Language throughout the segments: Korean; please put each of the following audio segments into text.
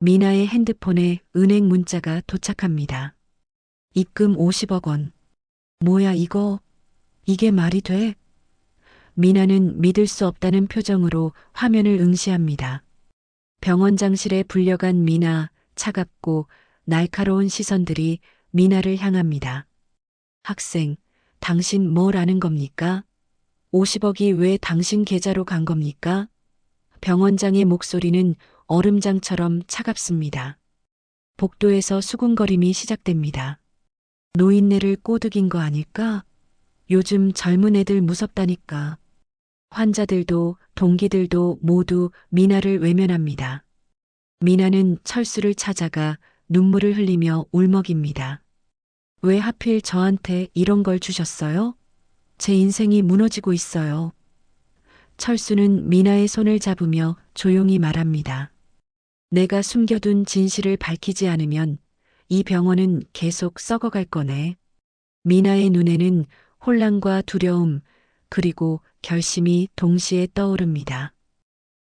미나의 핸드폰에 은행 문자가 도착합니다. 입금 50억 원. 뭐야 이거? 이게 말이 돼? 미나는 믿을 수 없다는 표정으로 화면을 응시합니다. 병원장실에 불려간 미나, 차갑고 날카로운 시선들이 미나를 향합니다. 학생, 당신 뭘 아는 겁니까? 50억이 왜 당신 계좌로 간 겁니까? 병원장의 목소리는 얼음장처럼 차갑습니다. 복도에서 수군거림이 시작됩니다. 노인네를 꼬드긴 거 아닐까? 요즘 젊은 애들 무섭다니까. 환자들도 동기들도 모두 미나를 외면합니다. 미나는 철수를 찾아가 눈물을 흘리며 울먹입니다. 왜 하필 저한테 이런 걸 주셨어요? 제 인생이 무너지고 있어요. 철수는 미나의 손을 잡으며 조용히 말합니다. 내가 숨겨둔 진실을 밝히지 않으면 이 병원은 계속 썩어갈 거네. 미나의 눈에는 혼란과 두려움, 그리고 결심이 동시에 떠오릅니다.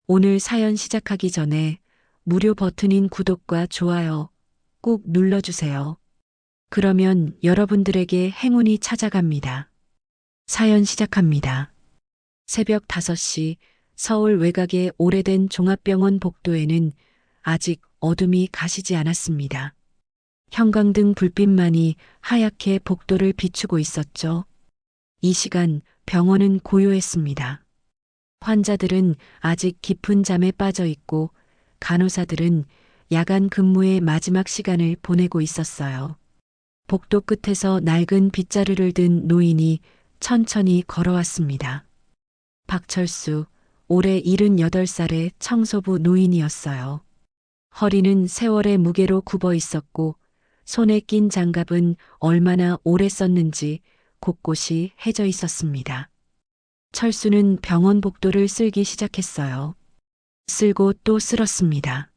오늘 사연 시작하기 전에 무료 버튼인 구독과 좋아요 꼭 눌러주세요. 그러면 여러분들에게 행운이 찾아갑니다. 사연 시작합니다. 새벽 5시 서울 외곽의 오래된 종합병원 복도에는 아직 어둠이 가시지 않았습니다. 형광등 불빛만이 하얗게 복도를 비추고 있었죠. 이 시간 병원은 고요했습니다. 환자들은 아직 깊은 잠에 빠져 있고 간호사들은 야간 근무의 마지막 시간을 보내고 있었어요. 복도 끝에서 낡은 빗자루를 든 노인이 천천히 걸어왔습니다. 박철수, 올해 78살의 청소부 노인이었어요. 허리는 세월의 무게로 굽어 있었고 손에 낀 장갑은 얼마나 오래 썼는지 곳곳이 해져 있었습니다. 철수는 병원 복도를 쓸기 시작했어요. 쓸고 또 쓸었습니다.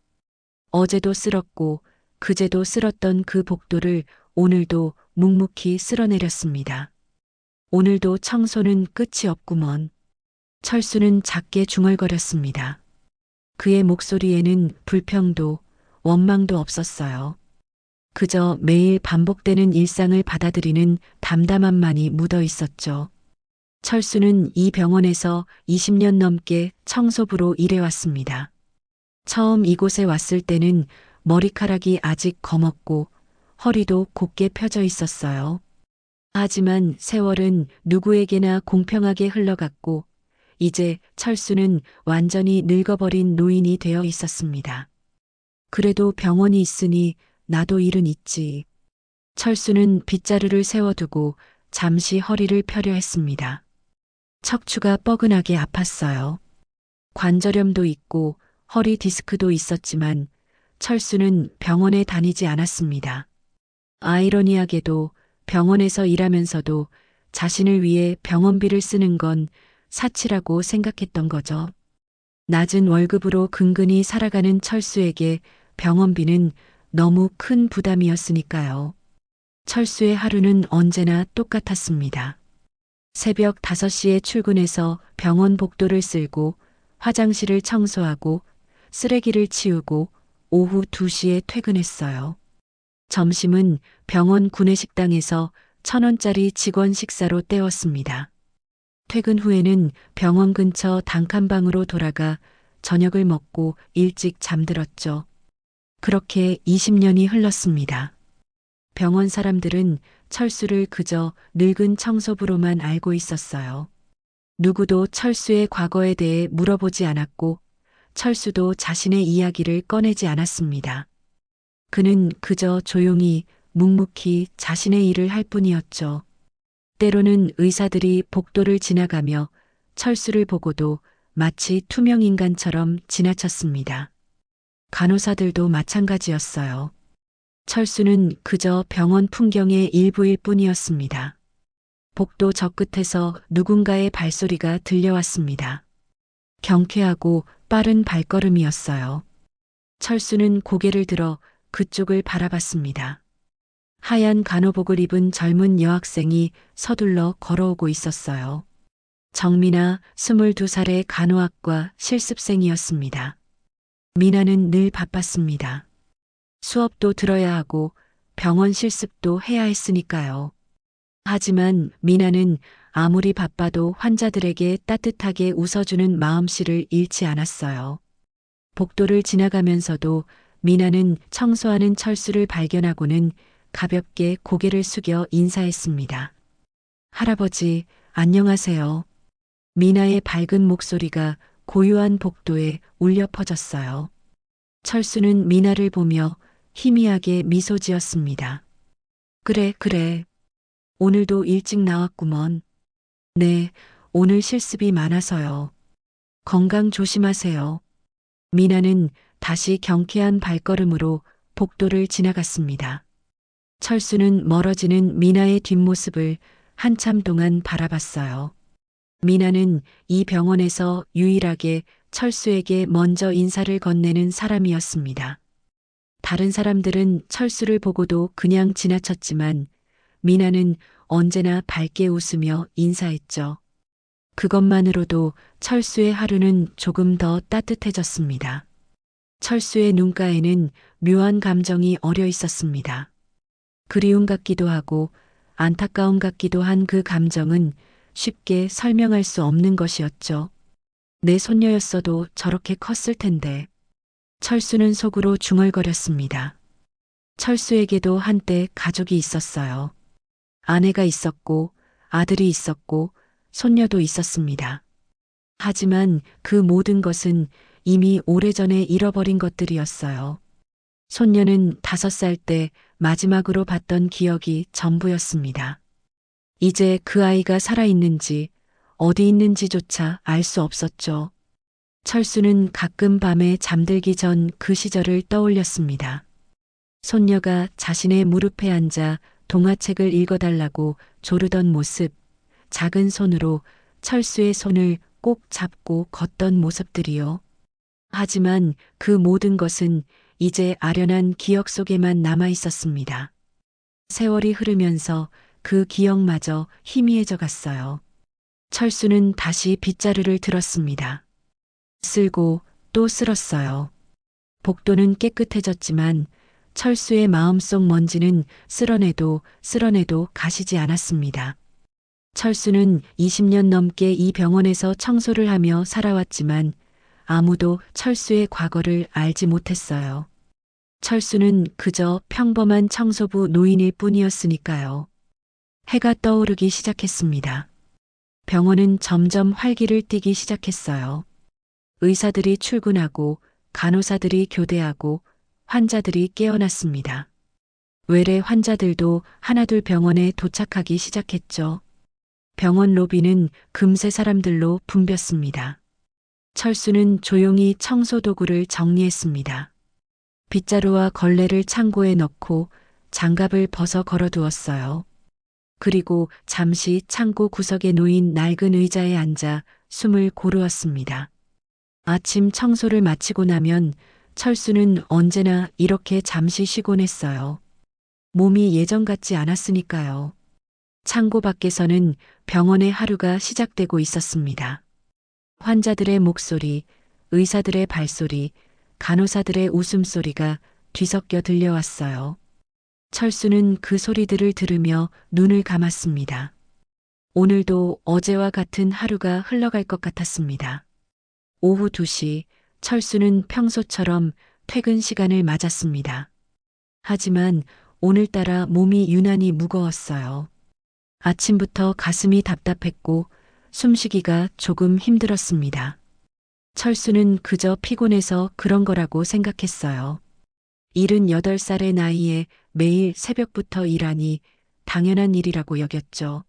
어제도 쓸었고 그제도 쓸었던 그 복도를 오늘도 묵묵히 쓸어내렸습니다. 오늘도 청소는 끝이 없구먼. 철수는 작게 중얼거렸습니다. 그의 목소리에는 불평도 원망도 없었어요. 그저 매일 반복되는 일상을 받아들이는 담담함만이 묻어 있었죠. 철수는 이 병원에서 20년 넘게 청소부로 일해왔습니다. 처음 이곳에 왔을 때는 머리카락이 아직 검었고 허리도 곧게 펴져 있었어요. 하지만 세월은 누구에게나 공평하게 흘러갔고 이제 철수는 완전히 늙어버린 노인이 되어 있었습니다. 그래도 병원이 있으니 나도 일은 있지. 철수는 빗자루를 세워두고 잠시 허리를 펴려 했습니다. 척추가 뻐근하게 아팠어요. 관절염도 있고 허리 디스크도 있었지만 철수는 병원에 다니지 않았습니다. 아이러니하게도 병원에서 일하면서도 자신을 위해 병원비를 쓰는 건 사치라고 생각했던 거죠. 낮은 월급으로 근근히 살아가는 철수에게 병원비는 너무 큰 부담이었으니까요. 철수의 하루는 언제나 똑같았습니다. 새벽 5시에 출근해서 병원 복도를 쓸고 화장실을 청소하고 쓰레기를 치우고 오후 2시에 퇴근했어요. 점심은 병원 구내식당에서 1,000원짜리 직원 식사로 때웠습니다. 퇴근 후에는 병원 근처 단칸방으로 돌아가 저녁을 먹고 일찍 잠들었죠. 그렇게 20년이 흘렀습니다. 병원 사람들은 철수를 그저 늙은 청소부로만 알고 있었어요. 누구도 철수의 과거에 대해 물어보지 않았고 철수도 자신의 이야기를 꺼내지 않았습니다. 그는 그저 조용히 묵묵히 자신의 일을 할 뿐이었죠. 때로는 의사들이 복도를 지나가며 철수를 보고도 마치 투명인간처럼 지나쳤습니다. 간호사들도 마찬가지였어요. 철수는 그저 병원 풍경의 일부일 뿐이었습니다. 복도 저 끝에서 누군가의 발소리가 들려왔습니다. 경쾌하고 빠른 발걸음이었어요. 철수는 고개를 들어 그쪽을 바라봤습니다. 하얀 간호복을 입은 젊은 여학생이 서둘러 걸어오고 있었어요. 정미나 22살의 간호학과 실습생이었습니다. 미나는 늘 바빴습니다. 수업도 들어야 하고 병원 실습도 해야 했으니까요. 하지만 미나는 아무리 바빠도 환자들에게 따뜻하게 웃어주는 마음씨를 잃지 않았어요. 복도를 지나가면서도 미나는 청소하는 철수를 발견하고는 가볍게 고개를 숙여 인사했습니다. 할아버지, 안녕하세요. 미나의 밝은 목소리가 고요한 복도에 울려 퍼졌어요. 철수는 미나를 보며 희미하게 미소 지었습니다. 그래, 그래. 오늘도 일찍 나왔구먼. 네, 오늘 실습이 많아서요. 건강 조심하세요. 미나는 다시 경쾌한 발걸음으로 복도를 지나갔습니다. 철수는 멀어지는 미나의 뒷모습을 한참 동안 바라봤어요. 미나는 이 병원에서 유일하게 철수에게 먼저 인사를 건네는 사람이었습니다. 다른 사람들은 철수를 보고도 그냥 지나쳤지만 미나는 언제나 밝게 웃으며 인사했죠. 그것만으로도 철수의 하루는 조금 더 따뜻해졌습니다. 철수의 눈가에는 묘한 감정이 어려 있었습니다. 그리움 같기도 하고 안타까움 같기도 한 그 감정은 쉽게 설명할 수 없는 것이었죠. 내 손녀였어도 저렇게 컸을 텐데. 철수는 속으로 중얼거렸습니다. 철수에게도 한때 가족이 있었어요. 아내가 있었고 아들이 있었고 손녀도 있었습니다. 하지만 그 모든 것은 이미 오래전에 잃어버린 것들이었어요. 손녀는 5살 때 마지막으로 봤던 기억이 전부였습니다. 이제 그 아이가 살아있는지 어디 있는지조차 알 수 없었죠. 철수는 가끔 밤에 잠들기 전 그 시절을 떠올렸습니다. 손녀가 자신의 무릎에 앉아 동화책을 읽어달라고 조르던 모습, 작은 손으로 철수의 손을 꼭 잡고 걷던 모습들이요. 하지만 그 모든 것은 이제 아련한 기억 속에만 남아 있었습니다. 세월이 흐르면서 그 기억마저 희미해져 갔어요. 철수는 다시 빗자루를 들었습니다. 쓸고 또 쓸었어요. 복도는 깨끗해졌지만 철수의 마음속 먼지는 쓸어내도 가시지 않았습니다. 철수는 20년 넘게 이 병원에서 청소를 하며 살아왔지만 아무도 철수의 과거를 알지 못했어요. 철수는 그저 평범한 청소부 노인일 뿐이었으니까요. 해가 떠오르기 시작했습니다. 병원은 점점 활기를 띠기 시작했어요. 의사들이 출근하고 간호사들이 교대하고 환자들이 깨어났습니다. 외래 환자들도 하나둘 병원에 도착하기 시작했죠. 병원 로비는 금세 사람들로 붐볐습니다. 철수는 조용히 청소 도구를 정리했습니다. 빗자루와 걸레를 창고에 넣고 장갑을 벗어 걸어두었어요. 그리고 잠시 창고 구석에 놓인 낡은 의자에 앉아 숨을 고르었습니다. 아침 청소를 마치고 나면 철수는 언제나 이렇게 잠시 쉬곤 했어요. 몸이 예전 같지 않았으니까요. 창고 밖에서는 병원의 하루가 시작되고 있었습니다. 환자들의 목소리, 의사들의 발소리, 간호사들의 웃음소리가 뒤섞여 들려왔어요. 철수는 그 소리들을 들으며 눈을 감았습니다. 오늘도 어제와 같은 하루가 흘러갈 것 같았습니다. 오후 2시 철수는 평소처럼 퇴근 시간을 맞았습니다. 하지만 오늘따라 몸이 유난히 무거웠어요. 아침부터 가슴이 답답했고 숨쉬기가 조금 힘들었습니다. 철수는 그저 피곤해서 그런 거라고 생각했어요. 78살의 나이에 매일 새벽부터 일하니 당연한 일이라고 여겼죠.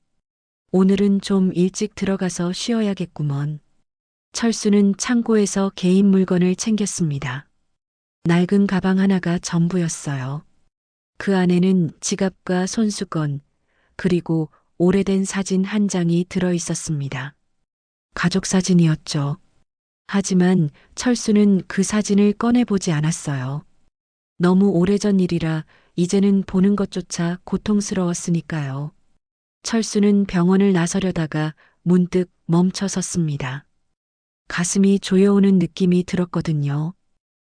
오늘은 좀 일찍 들어가서 쉬어야겠구먼. 철수는 창고에서 개인 물건을 챙겼습니다. 낡은 가방 하나가 전부였어요. 그 안에는 지갑과 손수건, 그리고 오래된 사진 한 장이 들어 있었습니다. 가족 사진이었죠. 하지만 철수는 그 사진을 꺼내보지 않았어요. 너무 오래전 일이라 이제는 보는 것조차 고통스러웠으니까요. 철수는 병원을 나서려다가 문득 멈춰 섰습니다. 가슴이 조여오는 느낌이 들었거든요.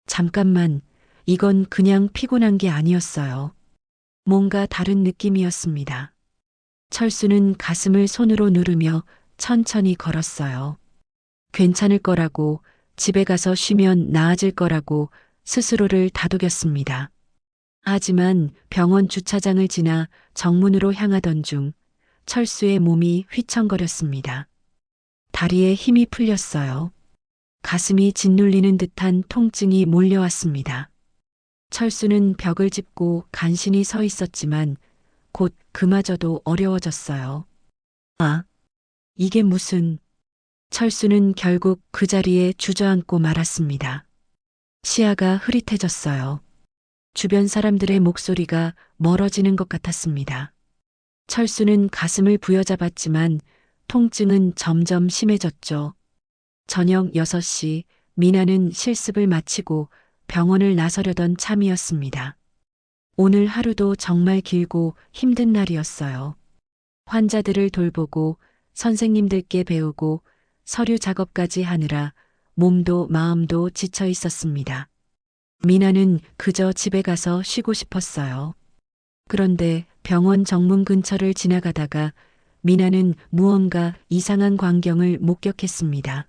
잠깐만, 이건 그냥 피곤한 게 아니었어요. 뭔가 다른 느낌이었습니다. 철수는 가슴을 손으로 누르며 천천히 걸었어요. 괜찮을 거라고, 집에 가서 쉬면 나아질 거라고 스스로를 다독였습니다. 하지만 병원 주차장을 지나 정문으로 향하던 중 철수의 몸이 휘청거렸습니다. 다리에 힘이 풀렸어요. 가슴이 짓눌리는 듯한 통증이 몰려왔습니다. 철수는 벽을 짚고 간신히 서 있었지만 곧 그마저도 어려워졌어요. 아, 이게 무슨... 철수는 결국 그 자리에 주저앉고 말았습니다. 시야가 흐릿해졌어요. 주변 사람들의 목소리가 멀어지는 것 같았습니다. 철수는 가슴을 부여잡았지만 통증은 점점 심해졌죠. 저녁 6시 미나는 실습을 마치고 병원을 나서려던 참이었습니다. 오늘 하루도 정말 길고 힘든 날이었어요. 환자들을 돌보고 선생님들께 배우고 서류 작업까지 하느라 몸도 마음도 지쳐 있었습니다. 미나는 그저 집에 가서 쉬고 싶었어요. 그런데 병원 정문 근처를 지나가다가 미나는 무언가 이상한 광경을 목격했습니다.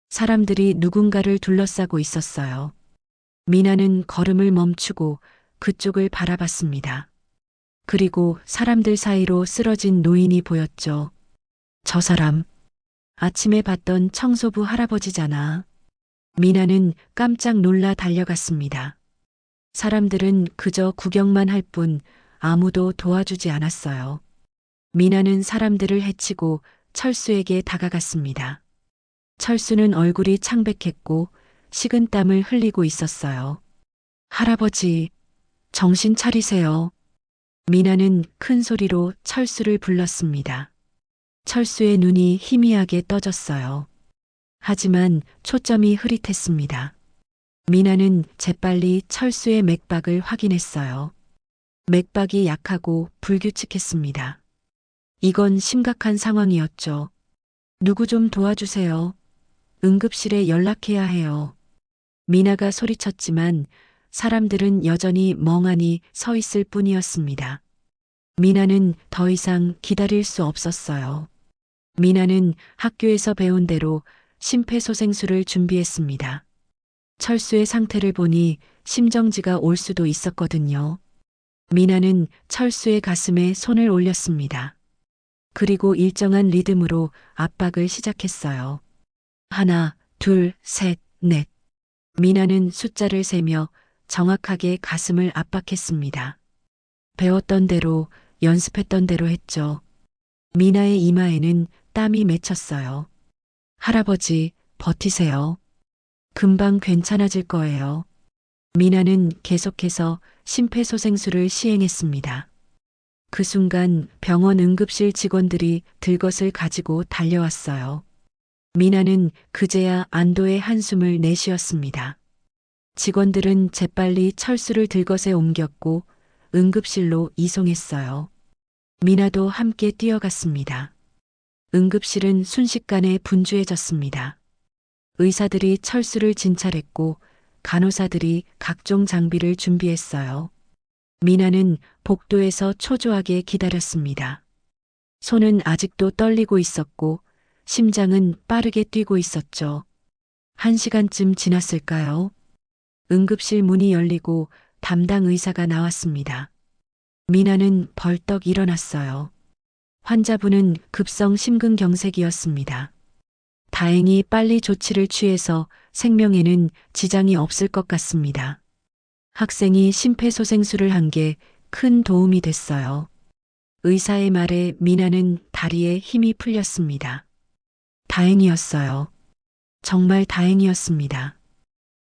사람들이 누군가를 둘러싸고 있었어요. 미나는 걸음을 멈추고 그쪽을 바라봤습니다. 그리고 사람들 사이로 쓰러진 노인이 보였죠. 저 사람, 아침에 봤던 청소부 할아버지잖아. 미나는 깜짝 놀라 달려갔습니다. 사람들은 그저 구경만 할 뿐 아무도 도와주지 않았어요. 미나는 사람들을 해치고 철수에게 다가갔습니다. 철수는 얼굴이 창백했고 식은 땀을 흘리고 있었어요. 할아버지, 정신 차리세요. 미나는 큰 소리로 철수를 불렀습니다. 철수의 눈이 희미하게 떠졌어요. 하지만 초점이 흐릿했습니다. 미나는 재빨리 철수의 맥박을 확인했어요. 맥박이 약하고 불규칙했습니다. 이건 심각한 상황이었죠. 누구 좀 도와주세요. 응급실에 연락해야 해요. 미나가 소리쳤지만 사람들은 여전히 멍하니 서 있을 뿐이었습니다. 미나는 더 이상 기다릴 수 없었어요. 미나는 학교에서 배운 대로 심폐소생술을 준비했습니다. 철수의 상태를 보니 심정지가 올 수도 있었거든요. 미나는 철수의 가슴에 손을 올렸습니다. 그리고 일정한 리듬으로 압박을 시작했어요. 하나, 둘, 셋, 넷. 미나는 숫자를 세며 정확하게 가슴을 압박했습니다. 배웠던 대로, 연습했던 대로 했죠. 미나의 이마에는 땀이 맺혔어요. 할아버지, 버티세요. 금방 괜찮아질 거예요. 미나는 계속해서 심폐소생술을 시행했습니다. 그 순간 병원 응급실 직원들이 들것을 가지고 달려왔어요. 미나는 그제야 안도의 한숨을 내쉬었습니다. 직원들은 재빨리 철수를 들것에 옮겼고 응급실로 이송했어요. 미나도 함께 뛰어갔습니다. 응급실은 순식간에 분주해졌습니다. 의사들이 철수를 진찰했고 간호사들이 각종 장비를 준비했어요. 미나는 복도에서 초조하게 기다렸습니다. 손은 아직도 떨리고 있었고 심장은 빠르게 뛰고 있었죠. 1시간쯤 지났을까요? 응급실 문이 열리고 담당 의사가 나왔습니다. 미나는 벌떡 일어났어요. 환자분은 급성 심근경색이었습니다. 다행히 빨리 조치를 취해서 생명에는 지장이 없을 것 같습니다. 학생이 심폐소생술을 한 게 큰 도움이 됐어요. 의사의 말에 미나는 다리에 힘이 풀렸습니다. 다행이었어요. 정말 다행이었습니다.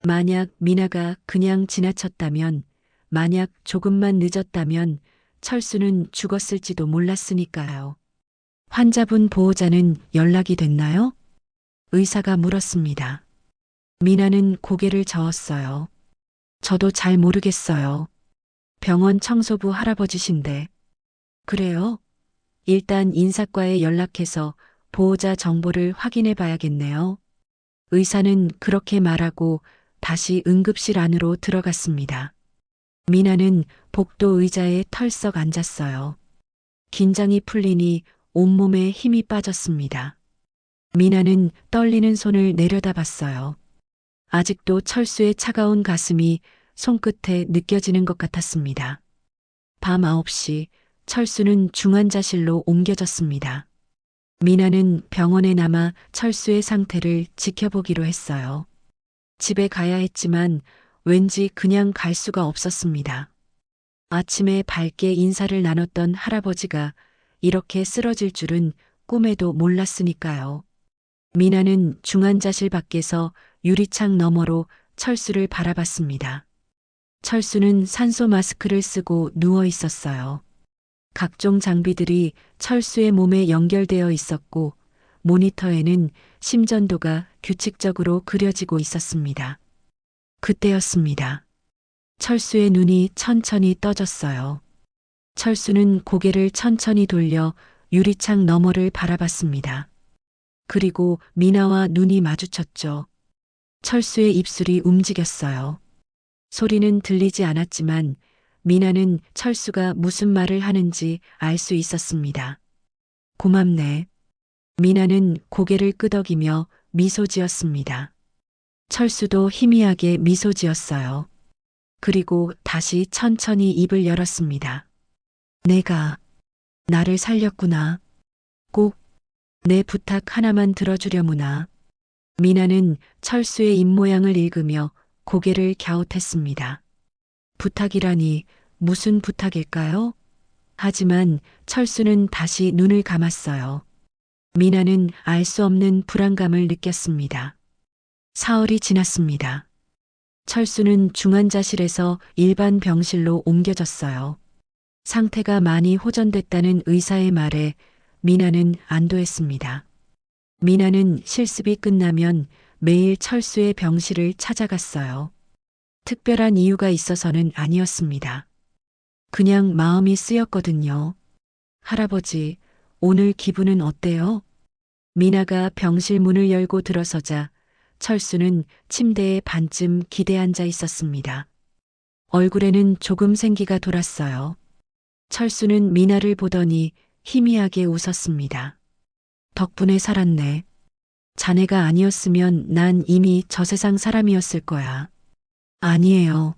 만약 미나가 그냥 지나쳤다면, 만약 조금만 늦었다면 철수는 죽었을지도 몰랐으니까요. 환자분 보호자는 연락이 됐나요? 의사가 물었습니다. 미나는 고개를 저었어요. 저도 잘 모르겠어요. 병원 청소부 할아버지신데. 그래요? 일단 인사과에 연락해서 보호자 정보를 확인해 봐야겠네요. 의사는 그렇게 말하고 다시 응급실 안으로 들어갔습니다. 미나는 복도 의자에 털썩 앉았어요. 긴장이 풀리니 온몸에 힘이 빠졌습니다. 미나는 떨리는 손을 내려다봤어요. 아직도 철수의 차가운 가슴이 손끝에 느껴지는 것 같았습니다. 밤 9시 철수는 중환자실로 옮겨졌습니다. 미나는 병원에 남아 철수의 상태를 지켜보기로 했어요. 집에 가야 했지만 왠지 그냥 갈 수가 없었습니다. 아침에 밝게 인사를 나눴던 할아버지가 이렇게 쓰러질 줄은 꿈에도 몰랐으니까요. 미나는 중환자실 밖에서 유리창 너머로 철수를 바라봤습니다. 철수는 산소 마스크를 쓰고 누워 있었어요. 각종 장비들이 철수의 몸에 연결되어 있었고 모니터에는 심전도가 규칙적으로 그려지고 있었습니다. 그때였습니다. 철수의 눈이 천천히 떠졌어요. 철수는 고개를 천천히 돌려 유리창 너머를 바라봤습니다. 그리고 미나와 눈이 마주쳤죠. 철수의 입술이 움직였어요. 소리는 들리지 않았지만 미나는 철수가 무슨 말을 하는지 알 수 있었습니다. 고맙네. 미나는 고개를 끄덕이며 미소 지었습니다. 철수도 희미하게 미소 지었어요. 그리고 다시 천천히 입을 열었습니다. 내가 나를 살렸구나. 꼭 내 부탁 하나만 들어주려무나. 미나는 철수의 입모양을 읽으며 고개를 갸웃했습니다. 부탁이라니 무슨 부탁일까요? 하지만 철수는 다시 눈을 감았어요. 미나는 알 수 없는 불안감을 느꼈습니다. 사흘이 지났습니다. 철수는 중환자실에서 일반 병실로 옮겨졌어요. 상태가 많이 호전됐다는 의사의 말에 미나는 안도했습니다. 미나는 실습이 끝나면 매일 철수의 병실을 찾아갔어요. 특별한 이유가 있어서는 아니었습니다. 그냥 마음이 쓰였거든요. 할아버지, 오늘 기분은 어때요? 미나가 병실 문을 열고 들어서자 철수는 침대에 반쯤 기대 앉아 있었습니다. 얼굴에는 조금 생기가 돌았어요. 철수는 미나를 보더니 희미하게 웃었습니다. 덕분에 살았네. 자네가 아니었으면 난 이미 저 세상 사람이었을 거야. 아니에요.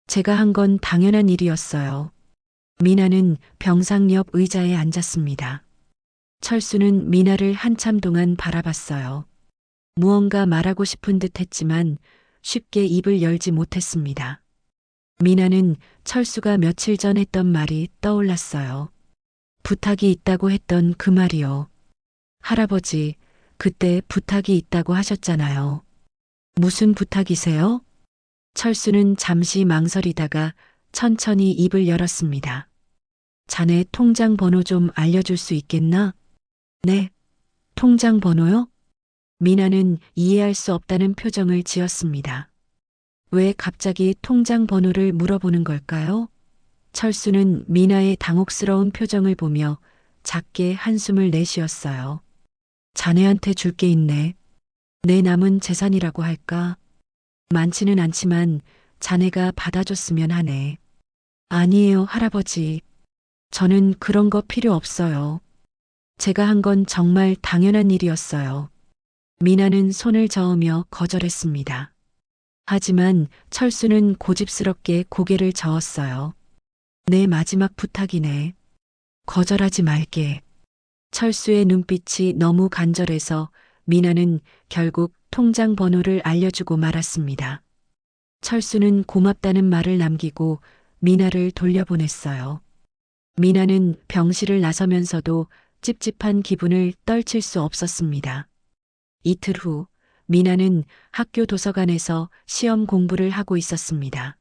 제가 한 건 당연한 일이었어요. 미나는 병상 옆 의자에 앉았습니다. 철수는 미나를 한참 동안 바라봤어요. 무언가 말하고 싶은 듯 했지만 쉽게 입을 열지 못했습니다. 미나는 철수가 며칠 전 했던 말이 떠올랐어요. 부탁이 있다고 했던 그 말이요. 할아버지, 그때 부탁이 있다고 하셨잖아요. 무슨 부탁이세요? 철수는 잠시 망설이다가 천천히 입을 열었습니다. 자네 통장 번호 좀 알려줄 수 있겠나? 네. 통장 번호요? 미나는 이해할 수 없다는 표정을 지었습니다. 왜 갑자기 통장 번호를 물어보는 걸까요? 철수는 미나의 당혹스러운 표정을 보며 작게 한숨을 내쉬었어요. 자네한테 줄 게 있네. 내 남은 재산이라고 할까? 많지는 않지만 자네가 받아줬으면 하네. 아니에요, 할아버지. 저는 그런 거 필요 없어요. 제가 한 건 정말 당연한 일이었어요. 미나는 손을 저으며 거절했습니다. 하지만 철수는 고집스럽게 고개를 저었어요. 내 마지막 부탁이네. 거절하지 말게. 철수의 눈빛이 너무 간절해서 미나는 결국 통장 번호를 알려주고 말았습니다. 철수는 고맙다는 말을 남기고 미나를 돌려보냈어요. 미나는 병실을 나서면서도 찝찝한 기분을 떨칠 수 없었습니다. 이틀 후 미나는 학교 도서관에서 시험 공부를 하고 있었습니다.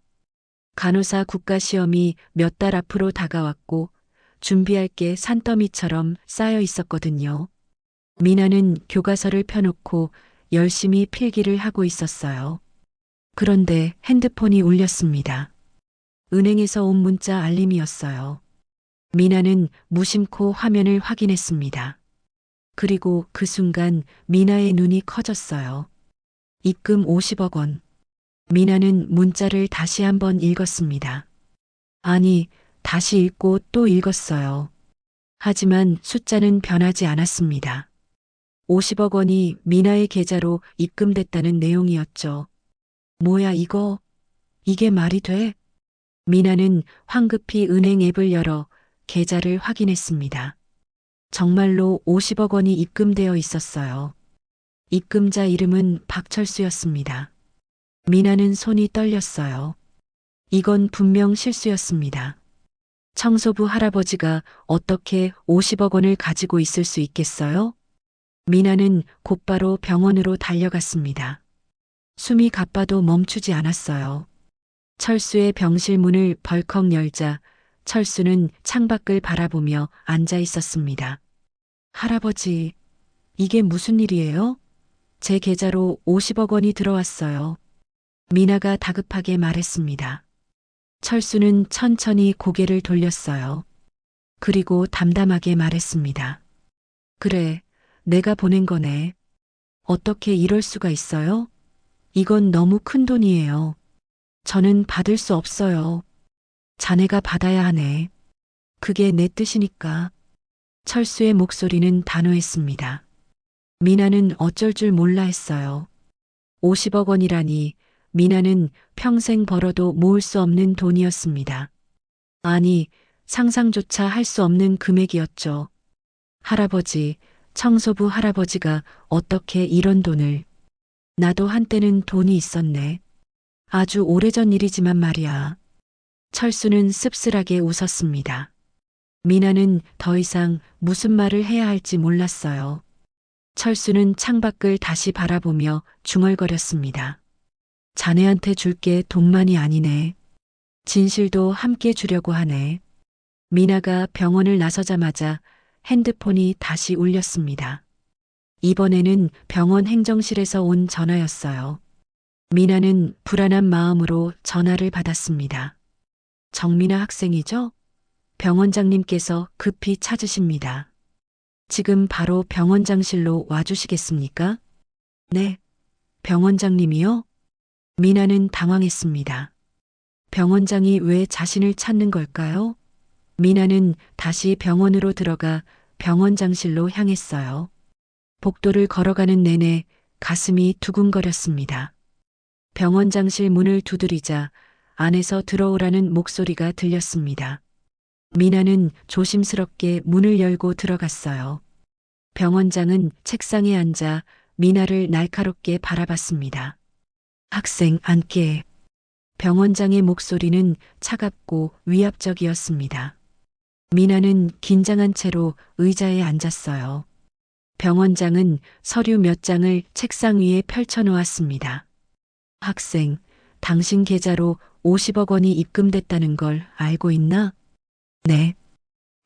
간호사 국가시험이 몇 달 앞으로 다가왔고 준비할 게 산더미처럼 쌓여 있었거든요. 미나는 교과서를 펴놓고 열심히 필기를 하고 있었어요. 그런데 핸드폰이 울렸습니다. 은행에서 온 문자 알림이었어요. 미나는 무심코 화면을 확인했습니다. 그리고 그 순간 미나의 눈이 커졌어요. 입금 50억 원. 미나는 문자를 다시 한번 읽었습니다. 아니, 다시 읽고 또 읽었어요. 하지만 숫자는 변하지 않았습니다. 50억 원이 미나의 계좌로 입금됐다는 내용이었죠. 뭐야 이거? 이게 말이 돼? 미나는 황급히 은행 앱을 열어 계좌를 확인했습니다. 정말로 50억 원이 입금되어 있었어요. 입금자 이름은 박철수였습니다. 미나는 손이 떨렸어요. 이건 분명 실수였습니다. 청소부 할아버지가 어떻게 50억 원을 가지고 있을 수 있겠어요? 미나는 곧바로 병원으로 달려갔습니다. 숨이 가빠도 멈추지 않았어요. 철수의 병실 문을 벌컥 열자 철수는 창밖을 바라보며 앉아 있었습니다. 할아버지, 이게 무슨 일이에요? 제 계좌로 50억 원이 들어왔어요. 미나가 다급하게 말했습니다. 철수는 천천히 고개를 돌렸어요. 그리고 담담하게 말했습니다. 그래, 내가 보낸 거네. 어떻게 이럴 수가 있어요? 이건 너무 큰 돈이에요. 저는 받을 수 없어요. 자네가 받아야 하네. 그게 내 뜻이니까. 철수의 목소리는 단호했습니다. 미나는 어쩔 줄 몰라 했어요. 50억 원이라니 미나는 평생 벌어도 모을 수 없는 돈이었습니다. 아니, 상상조차 할 수 없는 금액이었죠. 할아버지, 청소부 할아버지가 어떻게 이런 돈을. 나도 한때는 돈이 있었네. 아주 오래전 일이지만 말이야. 철수는 씁쓸하게 웃었습니다. 미나는 더 이상 무슨 말을 해야 할지 몰랐어요. 철수는 창밖을 다시 바라보며 중얼거렸습니다. 자네한테 줄 게 돈만이 아니네. 진실도 함께 주려고 하네. 미나가 병원을 나서자마자 핸드폰이 다시 울렸습니다. 이번에는 병원 행정실에서 온 전화였어요. 미나는 불안한 마음으로 전화를 받았습니다. 정민아 학생이죠? 병원장님께서 급히 찾으십니다. 지금 바로 병원장실로 와주시겠습니까? 네. 병원장님이요? 미나는 당황했습니다. 병원장이 왜 자신을 찾는 걸까요? 미나는 다시 병원으로 들어가 병원장실로 향했어요. 복도를 걸어가는 내내 가슴이 두근거렸습니다. 병원장실 문을 두드리자 안에서 들어오라는 목소리가 들렸습니다. 미나는 조심스럽게 문을 열고 들어갔어요. 병원장은 책상에 앉아 미나를 날카롭게 바라봤습니다. 학생 앉게. 병원장의 목소리는 차갑고 위압적이었습니다. 미나는 긴장한 채로 의자에 앉았어요. 병원장은 서류 몇 장을 책상 위에 펼쳐놓았습니다. 학생, 당신 계좌로 50억 원이 입금됐다는 걸 알고 있나? 네.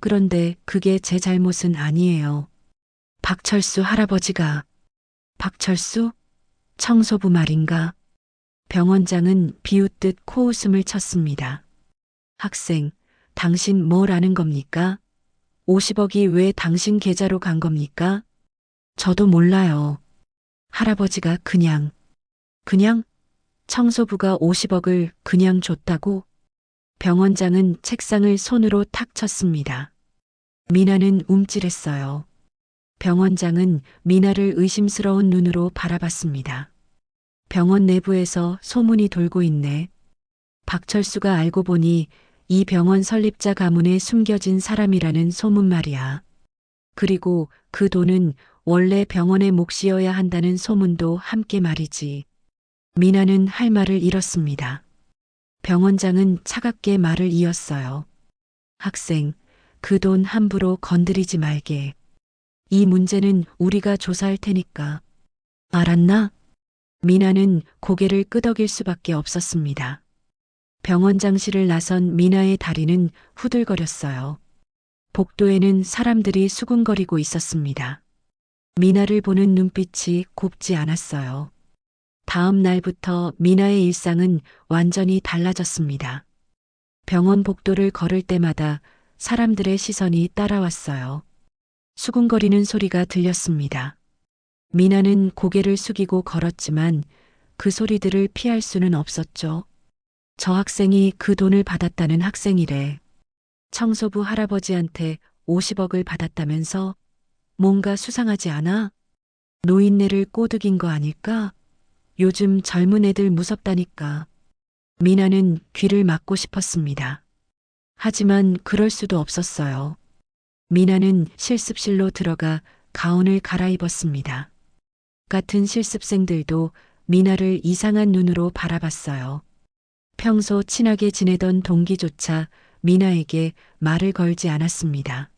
그런데 그게 제 잘못은 아니에요. 박철수 할아버지가. 박철수? 청소부 말인가? 병원장은 비웃듯 코웃음을 쳤습니다. 학생, 당신 뭘 아는 겁니까? 50억이 왜 당신 계좌로 간 겁니까? 저도 몰라요. 할아버지가 그냥 청소부가 50억을 그냥 줬다고? 병원장은 책상을 손으로 탁 쳤습니다. 미나는 움찔했어요. 병원장은 미나를 의심스러운 눈으로 바라봤습니다. 병원 내부에서 소문이 돌고 있네. 박철수가 알고 보니 이 병원 설립자 가문에 숨겨진 사람이라는 소문 말이야. 그리고 그 돈은 원래 병원의 몫이어야 한다는 소문도 함께 말이지. 미나는 할 말을 잃었습니다. 병원장은 차갑게 말을 이었어요. 학생, 그 돈 함부로 건드리지 말게. 이 문제는 우리가 조사할 테니까. 알았나? 미나는 고개를 끄덕일 수밖에 없었습니다. 병원장실을 나선 미나의 다리는 후들거렸어요. 복도에는 사람들이 수군거리고 있었습니다. 미나를 보는 눈빛이 곱지 않았어요. 다음 날부터 미나의 일상은 완전히 달라졌습니다. 병원 복도를 걸을 때마다 사람들의 시선이 따라왔어요. 수군거리는 소리가 들렸습니다. 미나는 고개를 숙이고 걸었지만 그 소리들을 피할 수는 없었죠. 저 학생이 그 돈을 받았다는 학생이래. 청소부 할아버지한테 50억을 받았다면서? 뭔가 수상하지 않아? 노인네를 꼬드긴 거 아닐까? 요즘 젊은 애들 무섭다니까. 미나는 귀를 막고 싶었습니다. 하지만 그럴 수도 없었어요. 미나는 실습실로 들어가 가운을 갈아입었습니다. 같은 실습생들도 미나를 이상한 눈으로 바라봤어요. 평소 친하게 지내던 동기조차 미나에게 말을 걸지 않았습니다.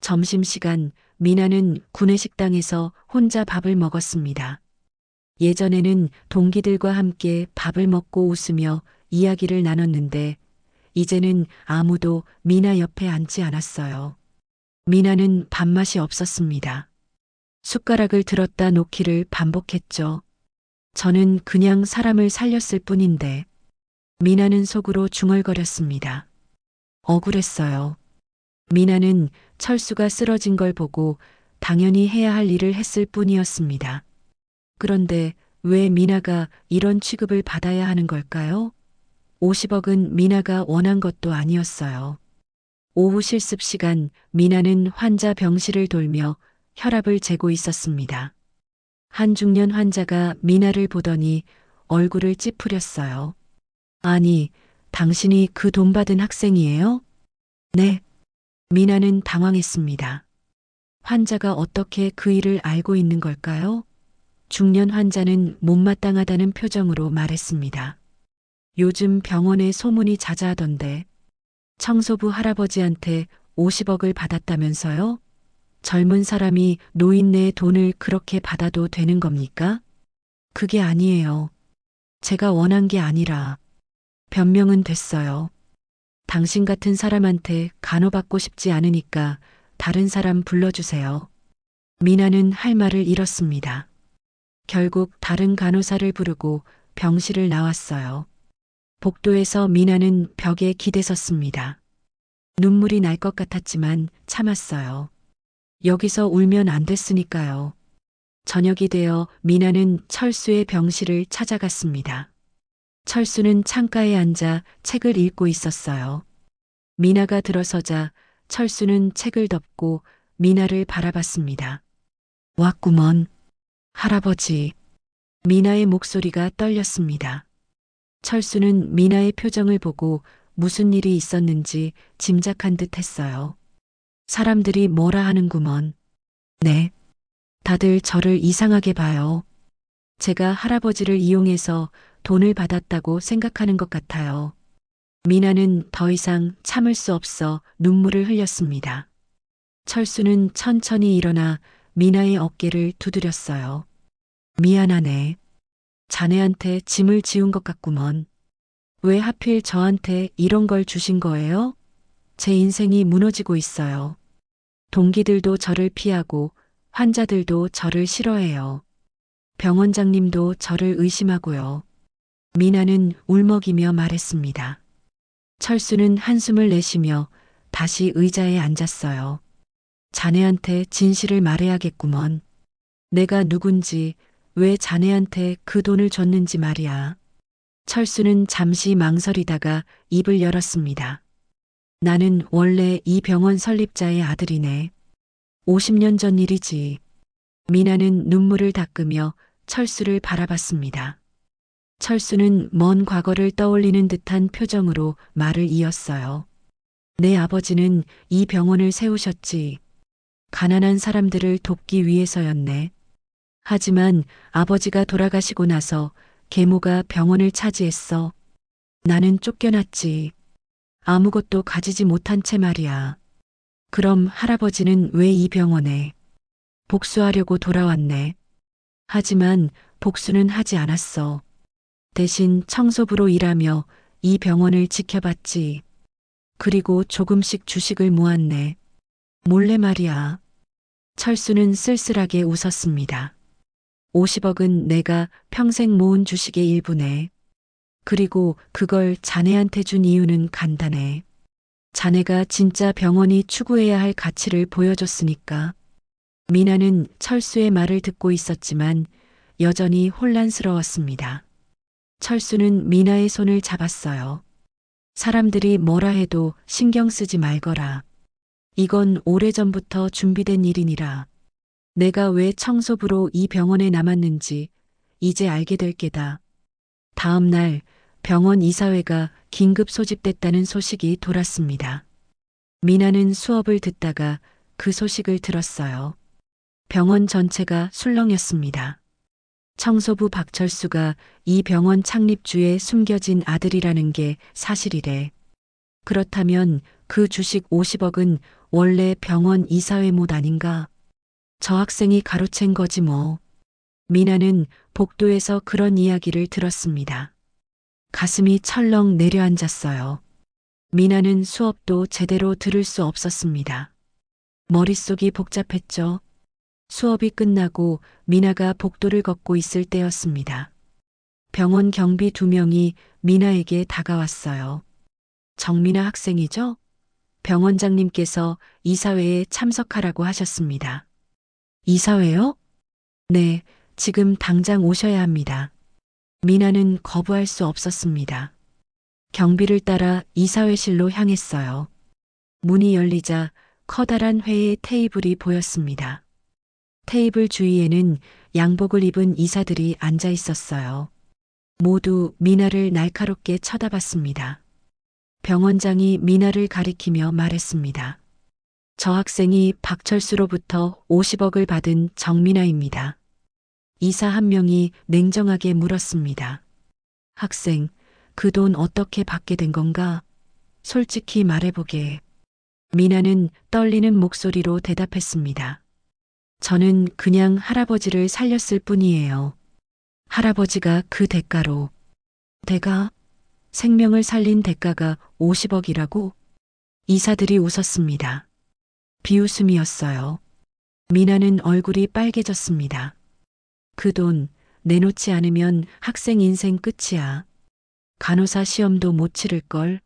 점심시간 미나는 구내식당에서 혼자 밥을 먹었습니다. 예전에는 동기들과 함께 밥을 먹고 웃으며 이야기를 나눴는데 이제는 아무도 미나 옆에 앉지 않았어요. 미나는 밥맛이 없었습니다. 숟가락을 들었다 놓기를 반복했죠. 저는 그냥 사람을 살렸을 뿐인데. 미나는 속으로 중얼거렸습니다. 억울했어요. 미나는 철수가 쓰러진 걸 보고 당연히 해야 할 일을 했을 뿐이었습니다. 그런데 왜 미나가 이런 취급을 받아야 하는 걸까요? 50억은 미나가 원한 것도 아니었어요. 오후 실습 시간 미나는 환자 병실을 돌며 혈압을 재고 있었습니다. 한 중년 환자가 미나를 보더니 얼굴을 찌푸렸어요. 아니, 당신이 그 돈 받은 학생이에요? 네. 미나는 당황했습니다. 환자가 어떻게 그 일을 알고 있는 걸까요? 중년 환자는 못마땅하다는 표정으로 말했습니다. 요즘 병원에 소문이 자자하던데 청소부 할아버지한테 50억을 받았다면서요? 젊은 사람이 노인네의 돈을 그렇게 받아도 되는 겁니까? 그게 아니에요. 제가 원한 게 아니라 변명은 됐어요. 당신 같은 사람한테 간호받고 싶지 않으니까 다른 사람 불러주세요. 미나는 할 말을 잃었습니다. 결국 다른 간호사를 부르고 병실을 나왔어요. 복도에서 미나는 벽에 기대섰습니다. 눈물이 날 것 같았지만 참았어요. 여기서 울면 안 됐으니까요. 저녁이 되어 미나는 철수의 병실을 찾아갔습니다. 철수는 창가에 앉아 책을 읽고 있었어요. 미나가 들어서자 철수는 책을 덮고 미나를 바라봤습니다. 왔구먼. 할아버지. 미나의 목소리가 떨렸습니다. 철수는 미나의 표정을 보고 무슨 일이 있었는지 짐작한 듯 했어요. 사람들이 뭐라 하는구먼. 네. 다들 저를 이상하게 봐요. 제가 할아버지를 이용해서 돈을 받았다고 생각하는 것 같아요. 미나는 더 이상 참을 수 없어 눈물을 흘렸습니다. 철수는 천천히 일어나 미나의 어깨를 두드렸어요. 미안하네. 자네한테 짐을 지운 것 같구먼. 왜 하필 저한테 이런 걸 주신 거예요? 제 인생이 무너지고 있어요. 동기들도 저를 피하고 환자들도 저를 싫어해요. 병원장님도 저를 의심하고요. 미나는 울먹이며 말했습니다. 철수는 한숨을 내쉬며 다시 의자에 앉았어요. 자네한테 진실을 말해야겠구먼. 내가 누군지, 왜 자네한테 그 돈을 줬는지 말이야. 철수는 잠시 망설이다가 입을 열었습니다. 나는 원래 이 병원 설립자의 아들이네. 50년 전 일이지. 미나는 눈물을 닦으며 철수를 바라봤습니다. 철수는 먼 과거를 떠올리는 듯한 표정으로 말을 이었어요. 내 아버지는 이 병원을 세우셨지. 가난한 사람들을 돕기 위해서였네. 하지만 아버지가 돌아가시고 나서 계모가 병원을 차지했어. 나는 쫓겨났지. 아무것도 가지지 못한 채 말이야. 그럼 할아버지는 왜 이 병원에? 복수하려고 돌아왔네. 하지만 복수는 하지 않았어. 대신 청소부로 일하며 이 병원을 지켜봤지. 그리고 조금씩 주식을 모았네. 몰래 말이야. 철수는 쓸쓸하게 웃었습니다. 50억은 내가 평생 모은 주식의 일부네. 그리고 그걸 자네한테 준 이유는 간단해. 자네가 진짜 병원이 추구해야 할 가치를 보여줬으니까. 미나는 철수의 말을 듣고 있었지만 여전히 혼란스러웠습니다. 철수는 미나의 손을 잡았어요. 사람들이 뭐라 해도 신경 쓰지 말거라. 이건 오래전부터 준비된 일이니라. 내가 왜 청소부로 이 병원에 남았는지 이제 알게 될 게다. 다음 날 병원 이사회가 긴급 소집됐다는 소식이 돌았습니다. 미나는 수업을 듣다가 그 소식을 들었어요. 병원 전체가 술렁였습니다. 청소부 박철수가 이 병원 창립주에 숨겨진 아들이라는 게 사실이래. 그렇다면 그 주식 50억은 원래 병원 이사회 못 아닌가? 저 학생이 가로챈 거지 뭐. 미나는 복도에서 그런 이야기를 들었습니다. 가슴이 철렁 내려앉았어요. 미나는 수업도 제대로 들을 수 없었습니다. 머릿속이 복잡했죠. 수업이 끝나고 미나가 복도를 걷고 있을 때였습니다. 병원 경비 2명이 미나에게 다가왔어요. 정미나 학생이죠? 병원장님께서 이사회에 참석하라고 하셨습니다. 이사회요? 네, 지금 당장 오셔야 합니다. 미나는 거부할 수 없었습니다. 경비를 따라 이사회실로 향했어요. 문이 열리자 커다란 회의 테이블이 보였습니다. 테이블 주위에는 양복을 입은 이사들이 앉아 있었어요. 모두 미나를 날카롭게 쳐다봤습니다. 병원장이 미나를 가리키며 말했습니다. 저 학생이 박철수로부터 50억을 받은 정미나입니다. 이사 한 명이 냉정하게 물었습니다. 학생, 그 돈 어떻게 받게 된 건가? 솔직히 말해보게. 미나는 떨리는 목소리로 대답했습니다. 저는 그냥 할아버지를 살렸을 뿐이에요. 할아버지가 그 대가로. 대가? 생명을 살린 대가가 50억이라고? 이사들이 웃었습니다. 비웃음이었어요. 미나는 얼굴이 빨개졌습니다. 그 돈 내놓지 않으면 학생 인생 끝이야. 간호사 시험도 못 치를걸.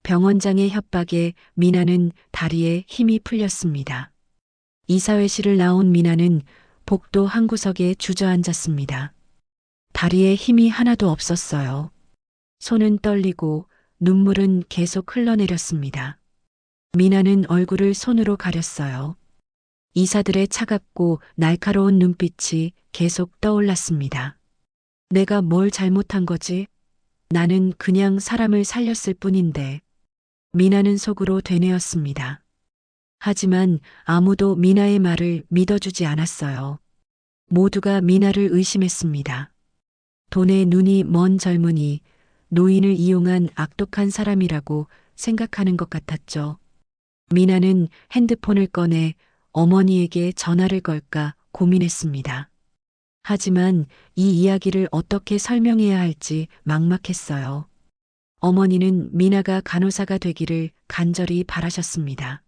병원장의 협박에 미나는 다리에 힘이 풀렸습니다. 이사회실을 나온 미나는 복도 한 구석에 주저앉았습니다. 다리에 힘이 하나도 없었어요. 손은 떨리고 눈물은 계속 흘러내렸습니다. 미나는 얼굴을 손으로 가렸어요. 이사들의 차갑고 날카로운 눈빛이 계속 떠올랐습니다. 내가 뭘 잘못한 거지? 나는 그냥 사람을 살렸을 뿐인데. 미나는 속으로 되뇌었습니다. 하지만 아무도 미나의 말을 믿어주지 않았어요. 모두가 미나를 의심했습니다. 돈에 눈이 먼 젊은이, 노인을 이용한 악독한 사람이라고 생각하는 것 같았죠. 미나는 핸드폰을 꺼내 어머니에게 전화를 걸까 고민했습니다. 하지만 이 이야기를 어떻게 설명해야 할지 막막했어요. 어머니는 미나가 간호사가 되기를 간절히 바라셨습니다.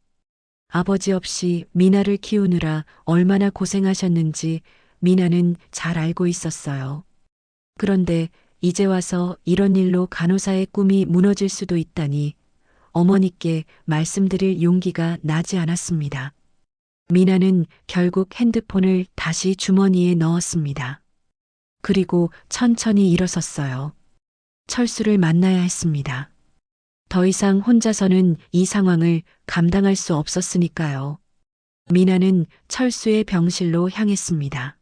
아버지 없이 미나를 키우느라 얼마나 고생하셨는지 미나는 잘 알고 있었어요. 그런데 이제 와서 이런 일로 간호사의 꿈이 무너질 수도 있다니 어머니께 말씀드릴 용기가 나지 않았습니다. 미나는 결국 핸드폰을 다시 주머니에 넣었습니다. 그리고 천천히 일어섰어요. 철수를 만나야 했습니다. 더 이상 혼자서는 이 상황을 감당할 수 없었으니까요. 미나는 철수의 병실로 향했습니다.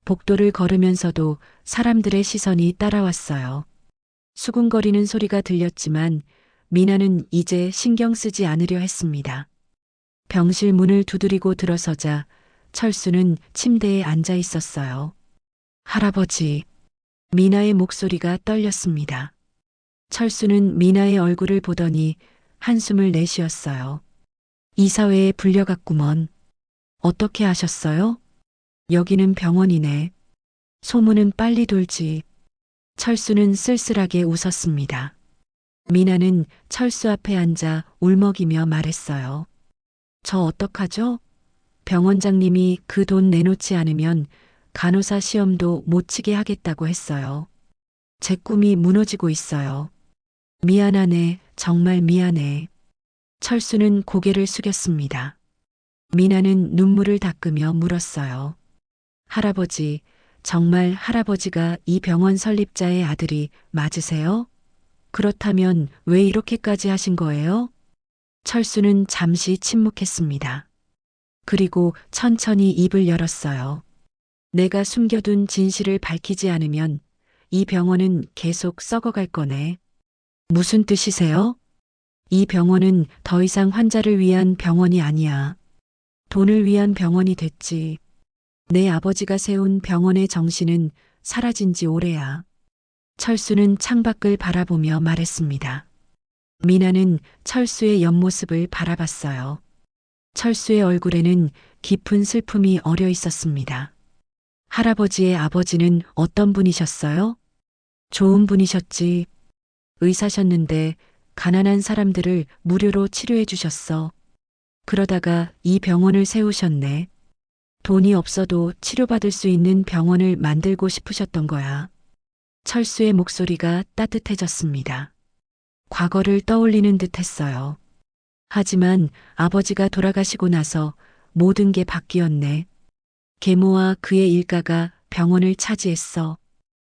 복도를 걸으면서도 사람들의 시선이 따라왔어요. 수군거리는 소리가 들렸지만 미나는 이제 신경 쓰지 않으려 했습니다. 병실 문을 두드리고 들어서자 철수는 침대에 앉아 있었어요. 할아버지. 미나의 목소리가 떨렸습니다. 철수는 미나의 얼굴을 보더니 한숨을 내쉬었어요. 이사회에 불려갔구먼. 어떻게 하셨어요? 여기는 병원이네. 소문은 빨리 돌지. 철수는 쓸쓸하게 웃었습니다. 미나는 철수 앞에 앉아 울먹이며 말했어요. 저 어떡하죠? 병원장님이 그 돈 내놓지 않으면 간호사 시험도 못 치게 하겠다고 했어요. 제 꿈이 무너지고 있어요. 미안하네, 정말 미안해. 철수는 고개를 숙였습니다. 미나는 눈물을 닦으며 물었어요. 할아버지, 정말 할아버지가 이 병원 설립자의 아들이 맞으세요? 그렇다면 왜 이렇게까지 하신 거예요? 철수는 잠시 침묵했습니다. 그리고 천천히 입을 열었어요. 내가 숨겨둔 진실을 밝히지 않으면 이 병원은 계속 썩어갈 거네. 무슨 뜻이세요? 이 병원은 더 이상 환자를 위한 병원이 아니야. 돈을 위한 병원이 됐지. 내 아버지가 세운 병원의 정신은 사라진 지 오래야. 철수는 창밖을 바라보며 말했습니다. 미나는 철수의 옆모습을 바라봤어요. 철수의 얼굴에는 깊은 슬픔이 어려 있었습니다. 할아버지의 아버지는 어떤 분이셨어요? 좋은 분이셨지. 의사셨는데 가난한 사람들을 무료로 치료해 주셨어. 그러다가 이 병원을 세우셨네. 돈이 없어도 치료받을 수 있는 병원을 만들고 싶으셨던 거야. 철수의 목소리가 따뜻해졌습니다. 과거를 떠올리는 듯 했어요. 하지만 아버지가 돌아가시고 나서 모든 게 바뀌었네. 계모와 그의 일가가 병원을 차지했어.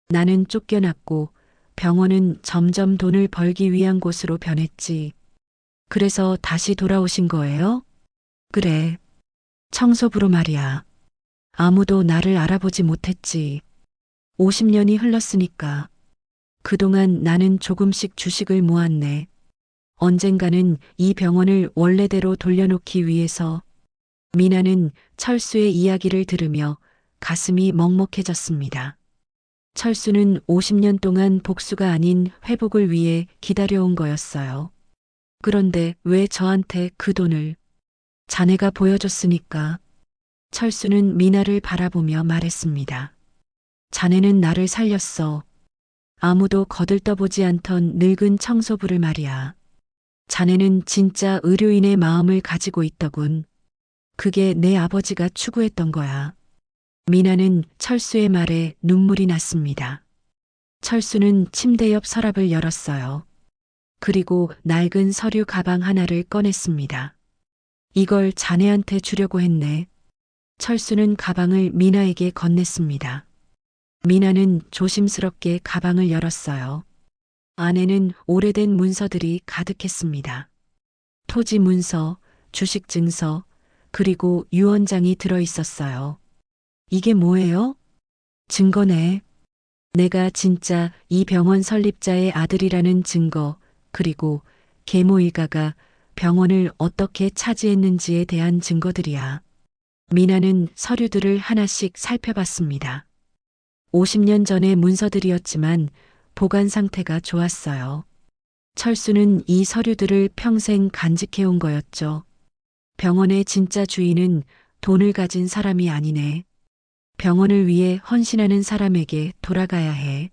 나는 쫓겨났고 병원은 점점 돈을 벌기 위한 곳으로 변했지. 그래서 다시 돌아오신 거예요? 그래. 청소부로 말이야. 아무도 나를 알아보지 못했지. 50년이 흘렀으니까. 그동안 나는 조금씩 주식을 모았네. 언젠가는 이 병원을 원래대로 돌려놓기 위해서. 미나는 철수의 이야기를 들으며 가슴이 먹먹해졌습니다. 철수는 50년 동안 복수가 아닌 회복을 위해 기다려온 거였어요. 그런데 왜 저한테 그 돈을? 자네가 보여줬으니까. 철수는 미나를 바라보며 말했습니다. 자네는 나를 살렸어. 아무도 거들떠보지 않던 늙은 청소부를 말이야. 자네는 진짜 의료인의 마음을 가지고 있더군. 그게 내 아버지가 추구했던 거야. 미나는 철수의 말에 눈물이 났습니다. 철수는 침대 옆 서랍을 열었어요. 그리고 낡은 서류 가방 하나를 꺼냈습니다. 이걸 자네한테 주려고 했네. 철수는 가방을 미나에게 건넸습니다. 미나는 조심스럽게 가방을 열었어요. 안에는 오래된 문서들이 가득했습니다. 토지 문서, 주식 증서, 그리고 유언장이 들어 있었어요. 이게 뭐예요? 증거네. 내가 진짜 이 병원 설립자의 아들이라는 증거, 그리고 계모 일가가 병원을 어떻게 차지했는지에 대한 증거들이야. 미나는 서류들을 하나씩 살펴봤습니다. 50년 전의 문서들이었지만 보관 상태가 좋았어요. 철수는 이 서류들을 평생 간직해온 거였죠. 병원의 진짜 주인은 돈을 가진 사람이 아니네. 병원을 위해 헌신하는 사람에게 돌아가야 해.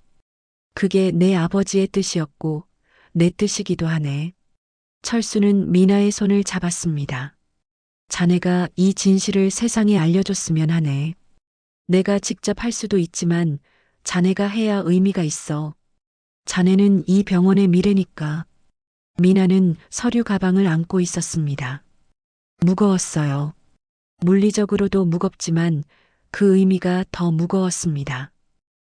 그게 내 아버지의 뜻이었고 내 뜻이기도 하네. 철수는 미나의 손을 잡았습니다. 자네가 이 진실을 세상에 알려줬으면 하네. 내가 직접 할 수도 있지만 자네가 해야 의미가 있어. 자네는 이 병원의 미래니까. 미나는 서류 가방을 안고 있었습니다. 무거웠어요. 물리적으로도 무겁지만 그 의미가 더 무거웠습니다.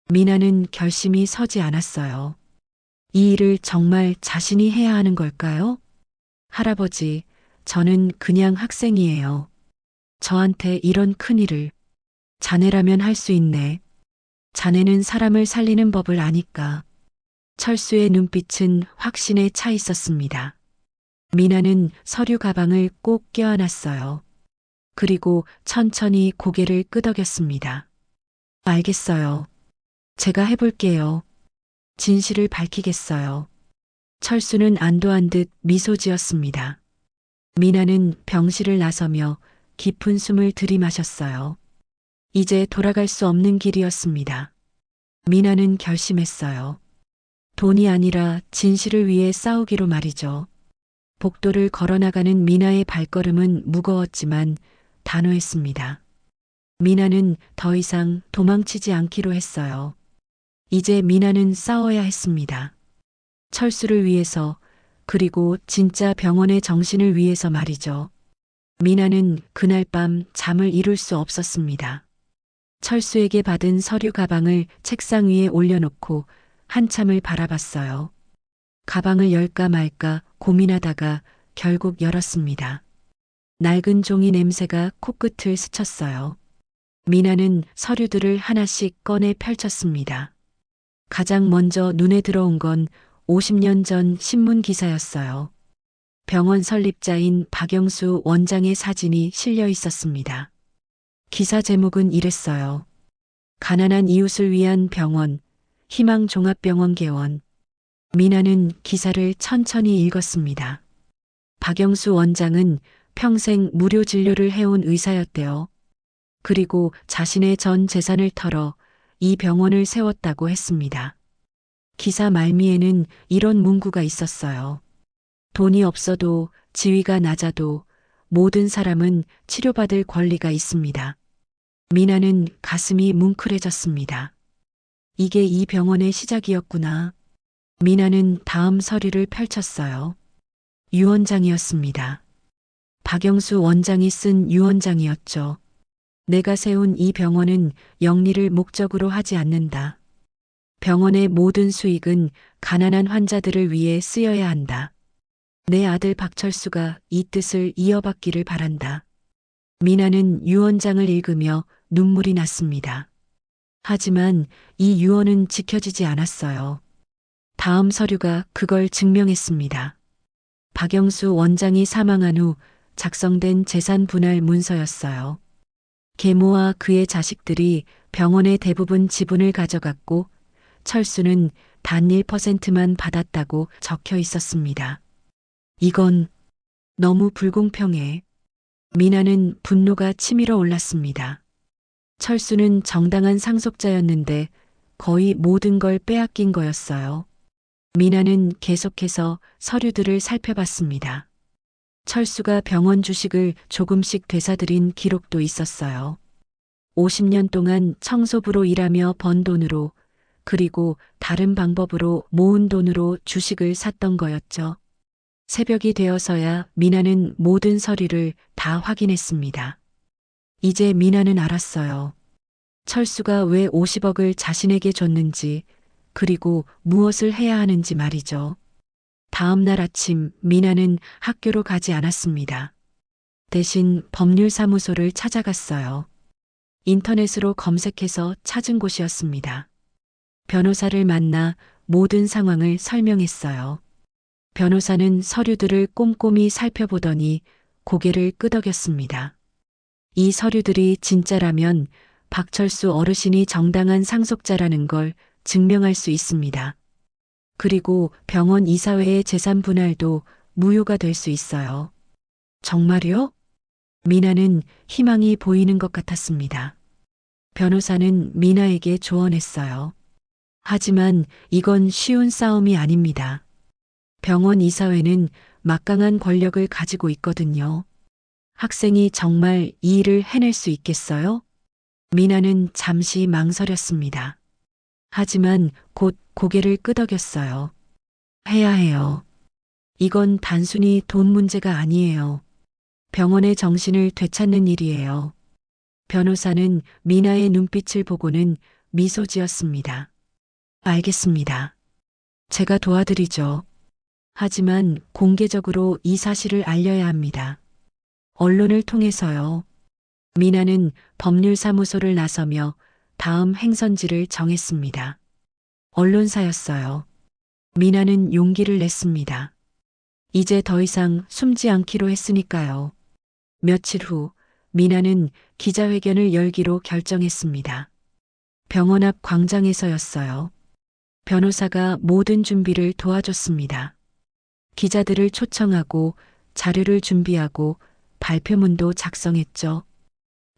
미나는 결심이 서지 않았어요. 이 일을 정말 자신이 해야 하는 걸까요? 할아버지, 저는 그냥 학생이에요. 저한테 이런 큰일을. 자네라면 할 수 있네. 자네는 사람을 살리는 법을 아니까. 철수의 눈빛은 확신에 차 있었습니다. 미나는 서류 가방을 꼭 껴안았어요. 그리고 천천히 고개를 끄덕였습니다. 알겠어요. 제가 해볼게요. 진실을 밝히겠어요. 철수는 안도한 듯 미소 지었습니다. 미나는 병실을 나서며 깊은 숨을 들이마셨어요. 이제 돌아갈 수 없는 길이었습니다. 미나는 결심했어요. 돈이 아니라 진실을 위해 싸우기로 말이죠. 복도를 걸어나가는 미나의 발걸음은 무거웠지만 단호했습니다. 미나는 더 이상 도망치지 않기로 했어요. 이제 미나는 싸워야 했습니다. 철수를 위해서, 그리고 진짜 병원의 정신을 위해서 말이죠. 미나는 그날 밤 잠을 이룰 수 없었습니다. 철수에게 받은 서류 가방을 책상 위에 올려놓고 한참을 바라봤어요. 가방을 열까 말까 고민하다가 결국 열었습니다. 낡은 종이 냄새가 코끝을 스쳤어요. 미나는 서류들을 하나씩 꺼내 펼쳤습니다. 가장 먼저 눈에 들어온 건 50년 전 신문 기사였어요. 병원 설립자인 박영수 원장의 사진이 실려 있었습니다. 기사 제목은 이랬어요. 가난한 이웃을 위한 병원, 희망종합병원 개원. 미나는 기사를 천천히 읽었습니다. 박영수 원장은 평생 무료 진료를 해온 의사였대요. 그리고 자신의 전 재산을 털어 이 병원을 세웠다고 했습니다. 기사 말미에는 이런 문구가 있었어요. 돈이 없어도 지위가 낮아도 모든 사람은 치료받을 권리가 있습니다. 미나는 가슴이 뭉클해졌습니다. 이게 이 병원의 시작이었구나. 미나는 다음 서류를 펼쳤어요. 유언장이었습니다. 박영수 원장이 쓴 유언장이었죠. 내가 세운 이 병원은 영리를 목적으로 하지 않는다. 병원의 모든 수익은 가난한 환자들을 위해 쓰여야 한다. 내 아들 박철수가 이 뜻을 이어받기를 바란다. 미나는 유언장을 읽으며 눈물이 났습니다. 하지만 이 유언은 지켜지지 않았어요. 다음 서류가 그걸 증명했습니다. 박영수 원장이 사망한 후 작성된 재산 분할 문서였어요. 계모와 그의 자식들이 병원의 대부분 지분을 가져갔고 철수는 단 1%만 받았다고 적혀 있었습니다. 이건 너무 불공평해. 미나는 분노가 치밀어 올랐습니다. 철수는 정당한 상속자였는데 거의 모든 걸 빼앗긴 거였어요. 미나는 계속해서 서류들을 살펴봤습니다. 철수가 병원 주식을 조금씩 되사들인 기록도 있었어요. 50년 동안 청소부로 일하며 번 돈으로 그리고 다른 방법으로 모은 돈으로 주식을 샀던 거였죠. 새벽이 되어서야 미나는 모든 서류를 다 확인했습니다. 이제 미나는 알았어요. 철수가 왜 50억을 자신에게 줬는지 그리고 무엇을 해야 하는지 말이죠. 다음 날 아침 미나는 학교로 가지 않았습니다. 대신 법률사무소를 찾아갔어요. 인터넷으로 검색해서 찾은 곳이었습니다. 변호사를 만나 모든 상황을 설명했어요. 변호사는 서류들을 꼼꼼히 살펴보더니 고개를 끄덕였습니다. 이 서류들이 진짜라면 박철수 어르신이 정당한 상속자라는 걸 증명할 수 있습니다. 그리고 병원 이사회의 재산 분할도 무효가 될 수 있어요. 정말요? 미나는 희망이 보이는 것 같았습니다. 변호사는 미나에게 조언했어요. 하지만 이건 쉬운 싸움이 아닙니다. 병원 이사회는 막강한 권력을 가지고 있거든요. 학생이 정말 이 일을 해낼 수 있겠어요? 미나는 잠시 망설였습니다. 하지만 곧 고개를 끄덕였어요. 해야 해요. 이건 단순히 돈 문제가 아니에요. 병원의 정신을 되찾는 일이에요. 변호사는 미나의 눈빛을 보고는 미소 지었습니다. 알겠습니다. 제가 도와드리죠. 하지만 공개적으로 이 사실을 알려야 합니다. 언론을 통해서요. 미나는 법률사무소를 나서며 다음 행선지를 정했습니다. 언론사였어요. 미나는 용기를 냈습니다. 이제 더 이상 숨지 않기로 했으니까요. 며칠 후 미나는 기자회견을 열기로 결정했습니다. 병원 앞 광장에서였어요. 변호사가 모든 준비를 도와줬습니다. 기자들을 초청하고 자료를 준비하고 발표문도 작성했죠.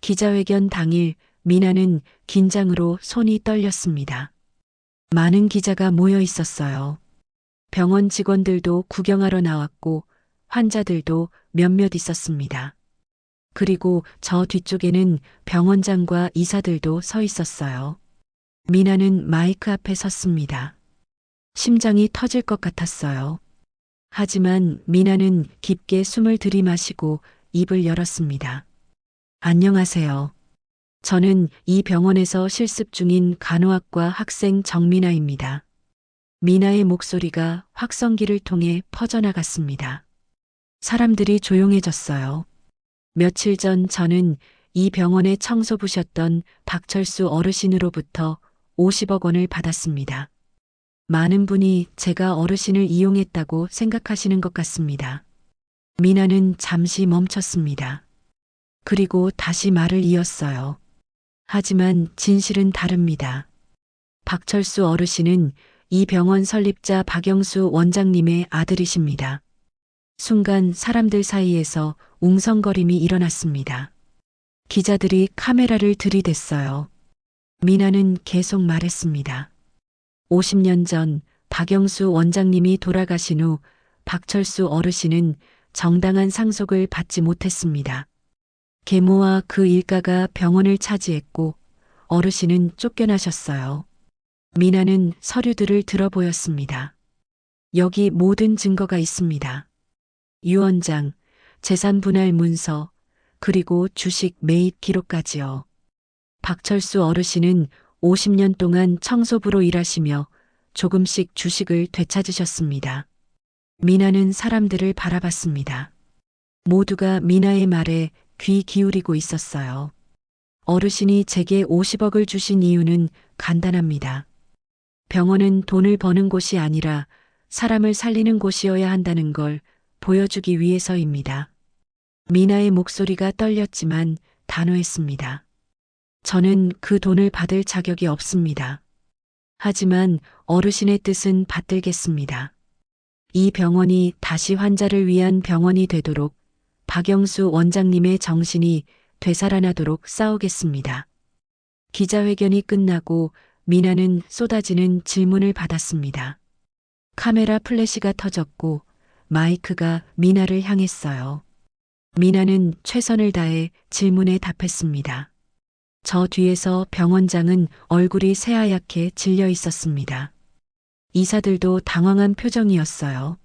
기자회견 당일 미나는 긴장으로 손이 떨렸습니다. 많은 기자가 모여 있었어요. 병원 직원들도 구경하러 나왔고 환자들도 몇몇 있었습니다. 그리고 저 뒤쪽에는 병원장과 이사들도 서 있었어요. 미나는 마이크 앞에 섰습니다. 심장이 터질 것 같았어요. 하지만 미나는 깊게 숨을 들이마시고 입을 열었습니다. 안녕하세요. 저는 이 병원에서 실습 중인 간호학과 학생 정민아입니다. 미나의 목소리가 확성기를 통해 퍼져나갔습니다. 사람들이 조용해졌어요. 며칠 전 저는 이 병원의 청소부셨던 박철수 어르신으로부터 50억 원을 받았습니다. 많은 분이 제가 어르신을 이용했다고 생각하시는 것 같습니다. 미나는 잠시 멈췄습니다. 그리고 다시 말을 이었어요. 하지만 진실은 다릅니다. 박철수 어르신은 이 병원 설립자 박영수 원장님의 아들이십니다. 순간 사람들 사이에서 웅성거림이 일어났습니다. 기자들이 카메라를 들이댔어요. 미나는 계속 말했습니다. 50년 전 박영수 원장님이 돌아가신 후 박철수 어르신은 정당한 상속을 받지 못했습니다. 계모와 그 일가가 병원을 차지했고 어르신은 쫓겨나셨어요. 미나는 서류들을 들어보였습니다. 여기 모든 증거가 있습니다. 유언장, 재산 분할 문서, 그리고 주식 매입 기록까지요. 박철수 어르신은 50년 동안 청소부로 일하시며 조금씩 주식을 되찾으셨습니다. 미나는 사람들을 바라봤습니다. 모두가 미나의 말에 귀 기울이고 있었어요. 어르신이 제게 50억을 주신 이유는 간단합니다. 병원은 돈을 버는 곳이 아니라 사람을 살리는 곳이어야 한다는 걸 보여주기 위해서입니다. 미나의 목소리가 떨렸지만 단호했습니다. 저는 그 돈을 받을 자격이 없습니다. 하지만 어르신의 뜻은 받들겠습니다. 이 병원이 다시 환자를 위한 병원이 되도록 박영수 원장님의 정신이 되살아나도록 싸우겠습니다. 기자회견이 끝나고 미나는 쏟아지는 질문을 받았습니다. 카메라 플래시가 터졌고 마이크가 미나를 향했어요. 미나는 최선을 다해 질문에 답했습니다. 저 뒤에서 병원장은 얼굴이 새하얗게 질려 있었습니다. 이사들도 당황한 표정이었어요.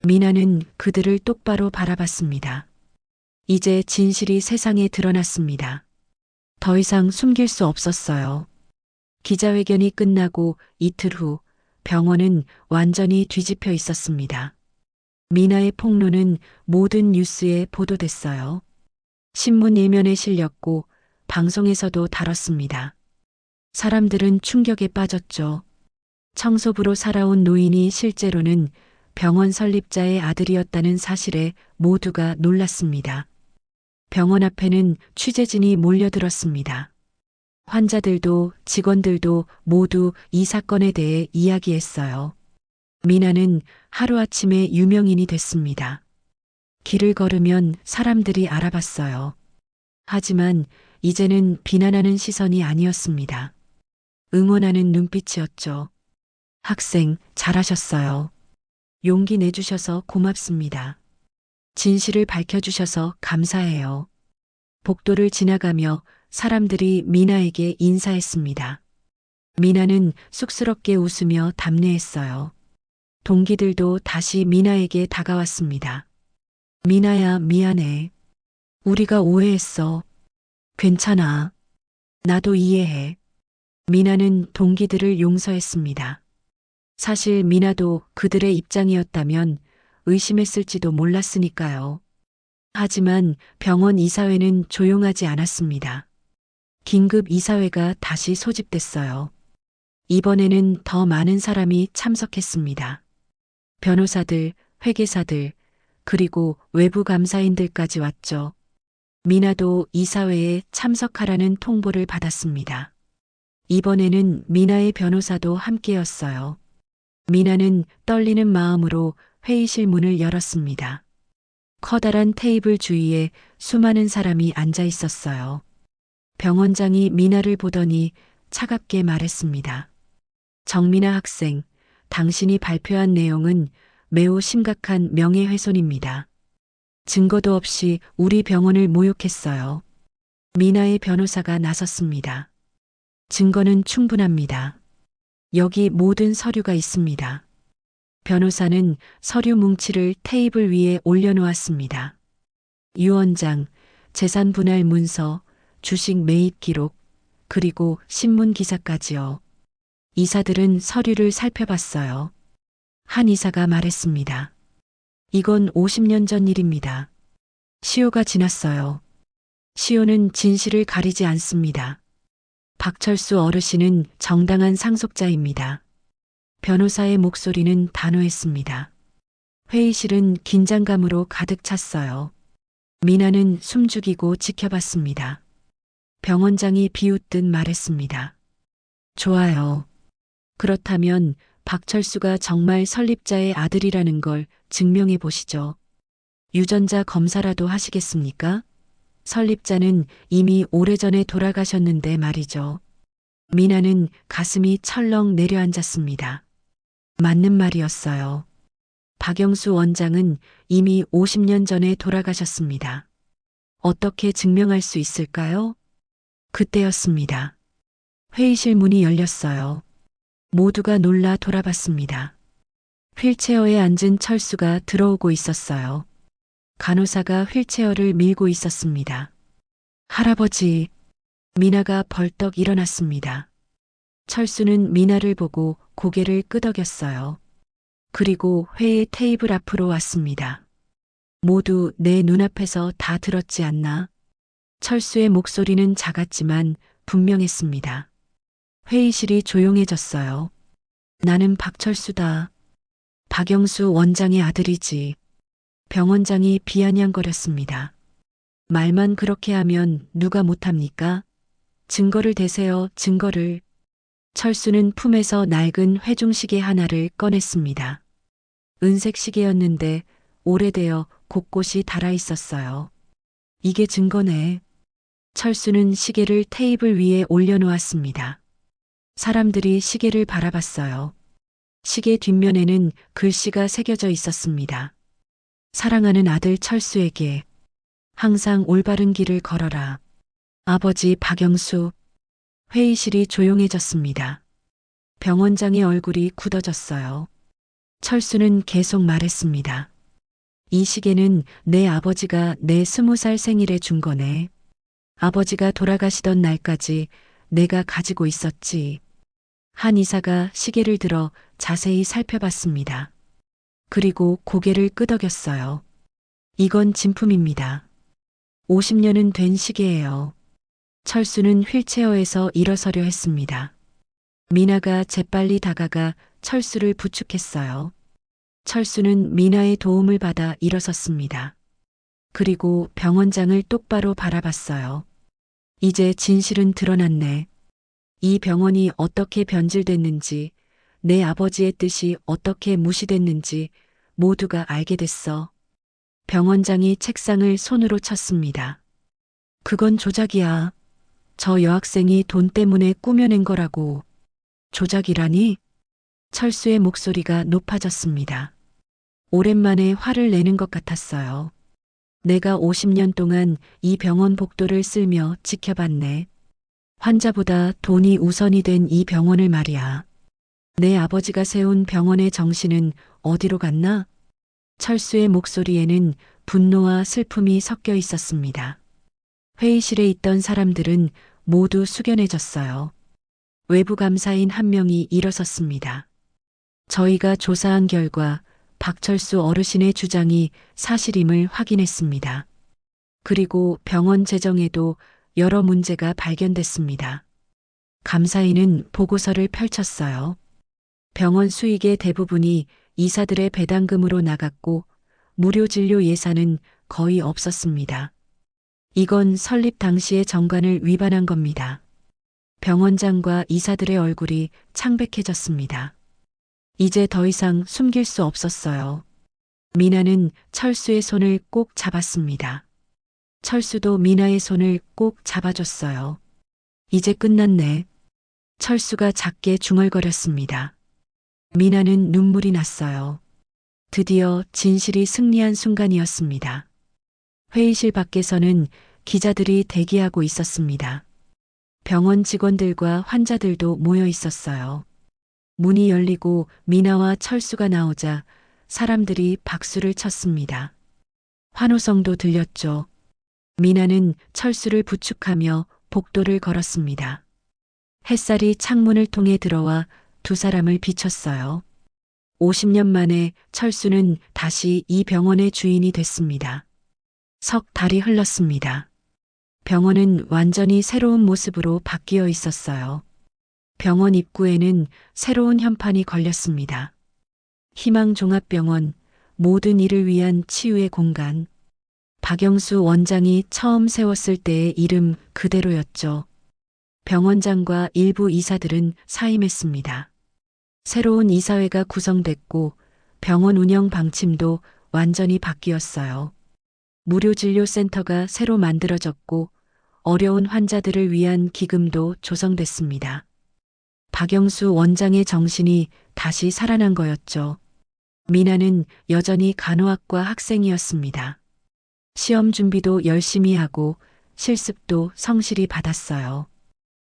미나는 그들을 똑바로 바라봤습니다. 이제 진실이 세상에 드러났습니다. 더 이상 숨길 수 없었어요. 기자회견이 끝나고 이틀 후 병원은 완전히 뒤집혀 있었습니다. 미나의 폭로는 모든 뉴스에 보도됐어요. 신문 일면에 실렸고 방송에서도 다뤘습니다. 사람들은 충격에 빠졌죠. 청소부로 살아온 노인이 실제로는 병원 설립자의 아들이었다는 사실에 모두가 놀랐습니다. 병원 앞에는 취재진이 몰려들었습니다. 환자들도 직원들도 모두 이 사건에 대해 이야기했어요. 미나는 하루아침에 유명인이 됐습니다. 길을 걸으면 사람들이 알아봤어요. 하지만 이제는 비난하는 시선이 아니었습니다. 응원하는 눈빛이었죠. 학생, 잘하셨어요. 용기 내주셔서 고맙습니다. 진실을 밝혀주셔서 감사해요. 복도를 지나가며 사람들이 미나에게 인사했습니다. 미나는 쑥스럽게 웃으며 답례했어요. 동기들도 다시 미나에게 다가왔습니다. 미나야, 미안해. 우리가 오해했어. 괜찮아. 나도 이해해. 미나는 동기들을 용서했습니다. 사실 미나도 그들의 입장이었다면 의심했을지도 몰랐으니까요. 하지만 병원 이사회는 조용하지 않았습니다. 긴급 이사회가 다시 소집됐어요. 이번에는 더 많은 사람이 참석했습니다. 변호사들, 회계사들, 그리고 외부 감사인들까지 왔죠. 미나도 이사회에 참석하라는 통보를 받았습니다. 이번에는 미나의 변호사도 함께였어요. 미나는 떨리는 마음으로 회의실 문을 열었습니다. 커다란 테이블 주위에 수많은 사람이 앉아 있었어요. 병원장이 미나를 보더니 차갑게 말했습니다. 정민아 학생, 당신이 발표한 내용은 매우 심각한 명예훼손입니다. 증거도 없이 우리 병원을 모욕했어요. 미나의 변호사가 나섰습니다. 증거는 충분합니다. 여기 모든 서류가 있습니다. 변호사는 서류 뭉치를 테이블 위에 올려놓았습니다. 유언장, 재산 분할 문서, 주식 매입 기록, 그리고 신문 기사까지요. 이사들은 서류를 살펴봤어요. 한 이사가 말했습니다. 이건 50년 전 일입니다. 시효가 지났어요. 시효는 진실을 가리지 않습니다. 박철수 어르신은 정당한 상속자입니다. 변호사의 목소리는 단호했습니다. 회의실은 긴장감으로 가득 찼어요. 미나는 숨죽이고 지켜봤습니다. 병원장이 비웃듯 말했습니다. 좋아요. 그렇다면 박철수가 정말 설립자의 아들이라는 걸 증명해 보시죠. 유전자 검사라도 하시겠습니까? 설립자는 이미 오래전에 돌아가셨는데 말이죠. 미나는 가슴이 철렁 내려앉았습니다. 맞는 말이었어요. 박영수 원장은 이미 50년 전에 돌아가셨습니다. 어떻게 증명할 수 있을까요? 그때였습니다. 회의실 문이 열렸어요. 모두가 놀라 돌아봤습니다. 휠체어에 앉은 철수가 들어오고 있었어요. 간호사가 휠체어를 밀고 있었습니다. 할아버지, 미나가 벌떡 일어났습니다. 철수는 미나를 보고 고개를 끄덕였어요. 그리고 회의 테이블 앞으로 왔습니다. 모두 내 눈앞에서 다 들었지 않나? 철수의 목소리는 작았지만 분명했습니다. 회의실이 조용해졌어요. 나는 박철수다. 박영수 원장의 아들이지. 병원장이 비아냥거렸습니다. 말만 그렇게 하면 누가 못합니까? 증거를 대세요, 증거를. 철수는 품에서 낡은 회중시계 하나를 꺼냈습니다. 은색 시계였는데 오래되어 곳곳이 닳아 있었어요. 이게 증거네. 철수는 시계를 테이블 위에 올려놓았습니다. 사람들이 시계를 바라봤어요. 시계 뒷면에는 글씨가 새겨져 있었습니다. 사랑하는 아들 철수에게 항상 올바른 길을 걸어라. 아버지 박영수. 회의실이 조용해졌습니다. 병원장의 얼굴이 굳어졌어요. 철수는 계속 말했습니다. 이 시계는 내 아버지가 내 20살 생일에 준 거네. 아버지가 돌아가시던 날까지 내가 가지고 있었지. 한 이사가 시계를 들어 자세히 살펴봤습니다. 그리고 고개를 끄덕였어요. 이건 진품입니다. 50년은 된 시계예요. 철수는 휠체어에서 일어서려 했습니다. 미나가 재빨리 다가가 철수를 부축했어요. 철수는 미나의 도움을 받아 일어섰습니다. 그리고 병원장을 똑바로 바라봤어요. 이제 진실은 드러났네. 이 병원이 어떻게 변질됐는지, 내 아버지의 뜻이 어떻게 무시됐는지 모두가 알게 됐어. 병원장이 책상을 손으로 쳤습니다. 그건 조작이야. 저 여학생이 돈 때문에 꾸며낸 거라고. 조작이라니? 철수의 목소리가 높아졌습니다. 오랜만에 화를 내는 것 같았어요. 내가 50년 동안 이 병원 복도를 쓸며 지켜봤네. 환자보다 돈이 우선이 된 이 병원을 말이야. 내 아버지가 세운 병원의 정신은 어디로 갔나? 철수의 목소리에는 분노와 슬픔이 섞여 있었습니다. 회의실에 있던 사람들은 모두 숙연해졌어요. 외부 감사인 한 명이 일어섰습니다. 저희가 조사한 결과 박철수 어르신의 주장이 사실임을 확인했습니다. 그리고 병원 재정에도 여러 문제가 발견됐습니다. 감사인은 보고서를 펼쳤어요. 병원 수익의 대부분이 이사들의 배당금으로 나갔고 무료 진료 예산은 거의 없었습니다. 이건 설립 당시의 정관을 위반한 겁니다. 병원장과 이사들의 얼굴이 창백해졌습니다. 이제 더 이상 숨길 수 없었어요. 미나는 철수의 손을 꼭 잡았습니다. 철수도 미나의 손을 꼭 잡아줬어요. 이제 끝났네. 철수가 작게 중얼거렸습니다. 미나는 눈물이 났어요. 드디어 진실이 승리한 순간이었습니다. 회의실 밖에서는 기자들이 대기하고 있었습니다. 병원 직원들과 환자들도 모여 있었어요. 문이 열리고 미나와 철수가 나오자 사람들이 박수를 쳤습니다. 환호성도 들렸죠. 미나는 철수를 부축하며 복도를 걸었습니다. 햇살이 창문을 통해 들어와 두 사람을 비췄어요. 50년 만에 철수는 다시 이 병원의 주인이 됐습니다. 석 달이 흘렀습니다. 병원은 완전히 새로운 모습으로 바뀌어 있었어요. 병원 입구에는 새로운 현판이 걸렸습니다. 희망종합병원, 모든 이를 위한 치유의 공간. 박영수 원장이 처음 세웠을 때의 이름 그대로였죠. 병원장과 일부 이사들은 사임했습니다. 새로운 이사회가 구성됐고 병원 운영 방침도 완전히 바뀌었어요. 무료 진료센터가 새로 만들어졌고 어려운 환자들을 위한 기금도 조성됐습니다. 박영수 원장의 정신이 다시 살아난 거였죠. 미나는 여전히 간호학과 학생이었습니다. 시험 준비도 열심히 하고 실습도 성실히 받았어요.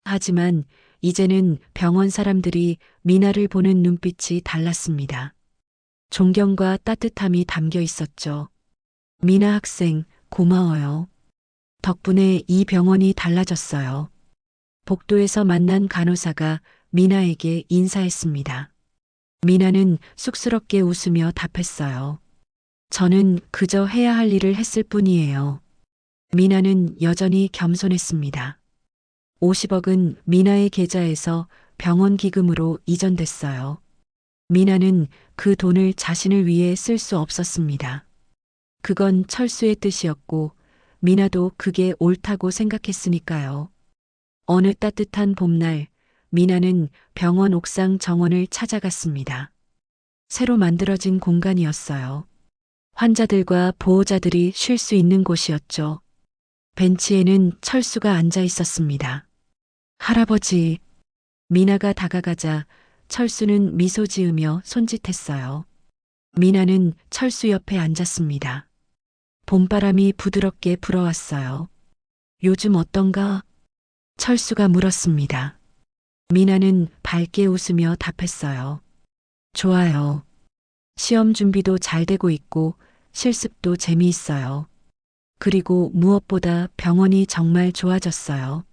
하지만 이제는 병원 사람들이 미나를 보는 눈빛이 달랐습니다. 존경과 따뜻함이 담겨 있었죠. 미나 학생, 고마워요. 덕분에 이 병원이 달라졌어요. 복도에서 만난 간호사가 미나에게 인사했습니다. 미나는 쑥스럽게 웃으며 답했어요. 저는 그저 해야 할 일을 했을 뿐이에요. 미나는 여전히 겸손했습니다. 50억은 미나의 계좌에서 병원 기금으로 이전됐어요. 미나는 그 돈을 자신을 위해 쓸 수 없었습니다. 그건 철수의 뜻이었고 미나도 그게 옳다고 생각했으니까요. 어느 따뜻한 봄날 미나는 병원 옥상 정원을 찾아갔습니다. 새로 만들어진 공간이었어요. 환자들과 보호자들이 쉴 수 있는 곳이었죠. 벤치에는 철수가 앉아 있었습니다. 할아버지. 미나가 다가가자 철수는 미소 지으며 손짓했어요. 미나는 철수 옆에 앉았습니다. 봄바람이 부드럽게 불어왔어요. 요즘 어떤가? 철수가 물었습니다. 미나는 밝게 웃으며 답했어요. 좋아요. 시험 준비도 잘 되고 있고 실습도 재미있어요. 그리고 무엇보다 병원이 정말 좋아졌어요.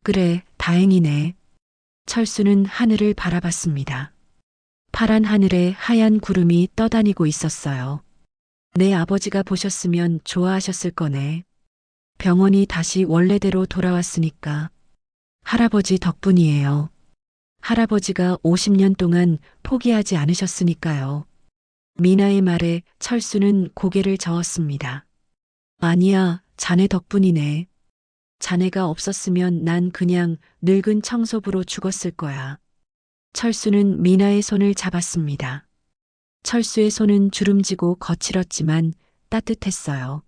그래, 다행이네. 철수는 하늘을 바라봤습니다. 파란 하늘에 하얀 구름이 떠다니고 있었어요. 내 아버지가 보셨으면 좋아하셨을 거네. 병원이 다시 원래대로 돌아왔으니까. 할아버지 덕분이에요. 할아버지가 50년 동안 포기하지 않으셨으니까요. 미나의 말에 철수는 고개를 저었습니다. 아니야, 자네 덕분이네. 자네가 없었으면 난 그냥 늙은 청소부로 죽었을 거야. 철수는 미나의 손을 잡았습니다. 철수의 손은 주름지고 거칠었지만 따뜻했어요.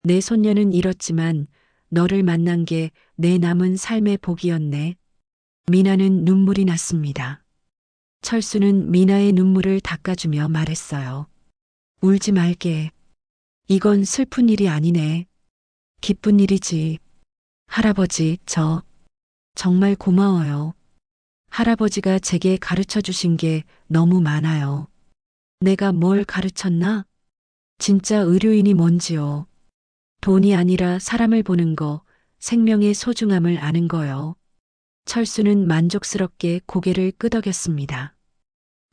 내 손녀는 잃었지만 너를 만난 게 내 남은 삶의 복이었네. 미나는 눈물이 났습니다. 철수는 미나의 눈물을 닦아주며 말했어요. 울지 말게. 이건 슬픈 일이 아니네. 기쁜 일이지. 할아버지, 정말 고마워요. 할아버지가 제게 가르쳐 주신 게 너무 많아요. 내가 뭘 가르쳤나? 진짜 의료인이 뭔지요. 돈이 아니라 사람을 보는 거, 생명의 소중함을 아는 거요. 철수는 만족스럽게 고개를 끄덕였습니다.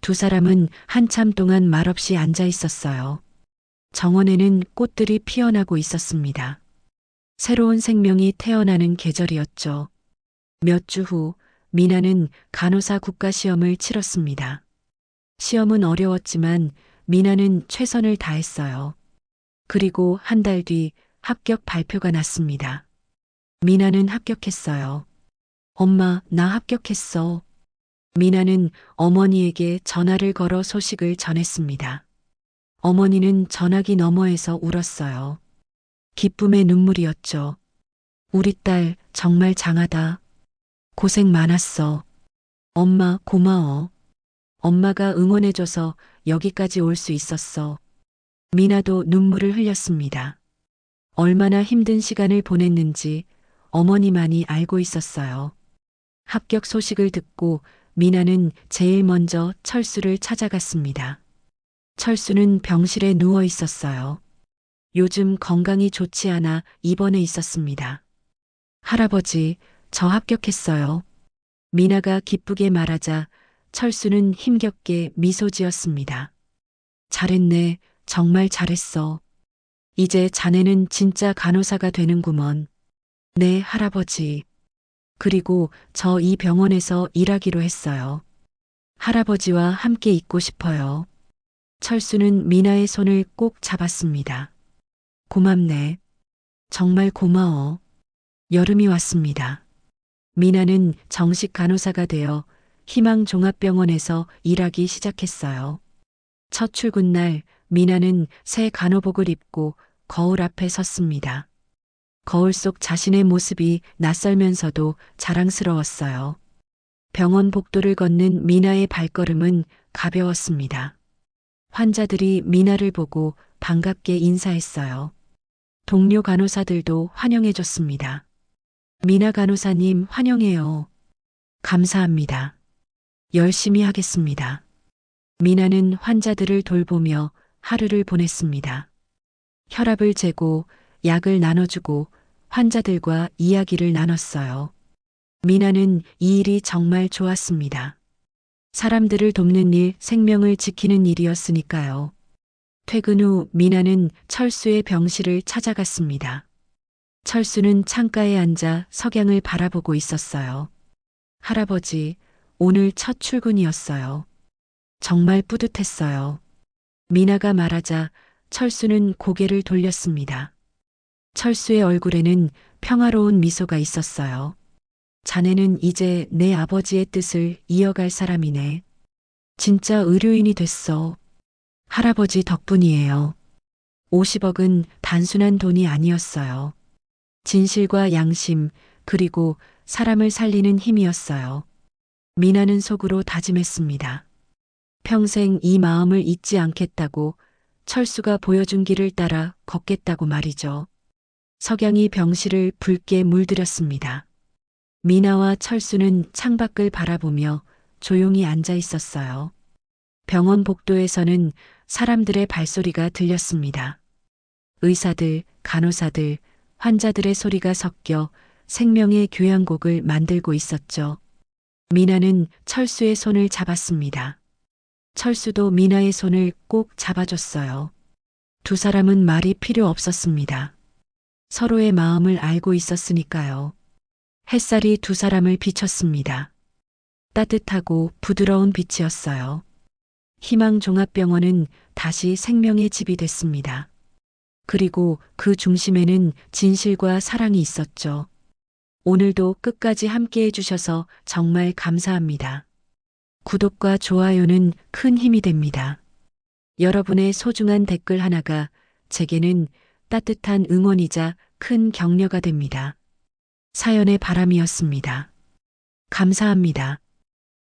두 사람은 한참 동안 말없이 앉아 있었어요. 정원에는 꽃들이 피어나고 있었습니다. 새로운 생명이 태어나는 계절이었죠. 몇 주 후 미나는 간호사 국가시험을 치렀습니다. 시험은 어려웠지만 미나는 최선을 다했어요. 그리고 한 달 뒤 합격 발표가 났습니다. 미나는 합격했어요. 엄마, 나 합격했어. 미나는 어머니에게 전화를 걸어 소식을 전했습니다. 어머니는 전화기 너머에서 울었어요. 기쁨의 눈물이었죠. 우리 딸 정말 장하다. 고생 많았어. 엄마 고마워. 엄마가 응원해줘서 여기까지 올 수 있었어. 미나도 눈물을 흘렸습니다. 얼마나 힘든 시간을 보냈는지 어머니만이 알고 있었어요. 합격 소식을 듣고 미나는 제일 먼저 철수를 찾아갔습니다. 철수는 병실에 누워 있었어요. 요즘 건강이 좋지 않아 입원해 있었습니다. 할아버지, 저 합격했어요. 미나가 기쁘게 말하자 철수는 힘겹게 미소 지었습니다. 잘했네. 정말 잘했어. 이제 자네는 진짜 간호사가 되는구먼. 네, 할아버지. 그리고 저 이 병원에서 일하기로 했어요. 할아버지와 함께 있고 싶어요. 철수는 미나의 손을 꼭 잡았습니다. 고맙네. 정말 고마워. 여름이 왔습니다. 미나는 정식 간호사가 되어 희망종합병원에서 일하기 시작했어요. 첫 출근 날 미나는 새 간호복을 입고 거울 앞에 섰습니다. 거울 속 자신의 모습이 낯설면서도 자랑스러웠어요. 병원 복도를 걷는 미나의 발걸음은 가벼웠습니다. 환자들이 미나를 보고 반갑게 인사했어요. 동료 간호사들도 환영해줬습니다. 미나 간호사님 환영해요. 감사합니다. 열심히 하겠습니다. 미나는 환자들을 돌보며 하루를 보냈습니다. 혈압을 재고 약을 나눠주고 환자들과 이야기를 나눴어요. 미나는 이 일이 정말 좋았습니다. 사람들을 돕는 일, 생명을 지키는 일이었으니까요. 퇴근 후 미나는 철수의 병실을 찾아갔습니다. 철수는 창가에 앉아 석양을 바라보고 있었어요. 할아버지, 오늘 첫 출근이었어요. 정말 뿌듯했어요. 미나가 말하자 철수는 고개를 돌렸습니다. 철수의 얼굴에는 평화로운 미소가 있었어요. 자네는 이제 내 아버지의 뜻을 이어갈 사람이네. 진짜 의료인이 됐어. 할아버지 덕분이에요. 50억은 단순한 돈이 아니었어요. 진실과 양심, 그리고 사람을 살리는 힘이었어요. 미나는 속으로 다짐했습니다. 평생 이 마음을 잊지 않겠다고, 철수가 보여준 길을 따라 걷겠다고 말이죠. 석양이 병실을 붉게 물들였습니다. 미나와 철수는 창밖을 바라보며 조용히 앉아 있었어요. 병원 복도에서는 사람들의 발소리가 들렸습니다. 의사들, 간호사들, 환자들의 소리가 섞여 생명의 교향곡을 만들고 있었죠. 미나는 철수의 손을 잡았습니다. 철수도 미나의 손을 꼭 잡아줬어요. 두 사람은 말이 필요 없었습니다. 서로의 마음을 알고 있었으니까요. 햇살이 두 사람을 비췄습니다. 따뜻하고 부드러운 빛이었어요. 희망종합병원은 다시 생명의 집이 됐습니다. 그리고 그 중심에는 진실과 사랑이 있었죠. 오늘도 끝까지 함께 해주셔서 정말 감사합니다. 구독과 좋아요는 큰 힘이 됩니다. 여러분의 소중한 댓글 하나가 제게는 따뜻한 응원이자 큰 격려가 됩니다. 사연의 바람이었습니다. 감사합니다.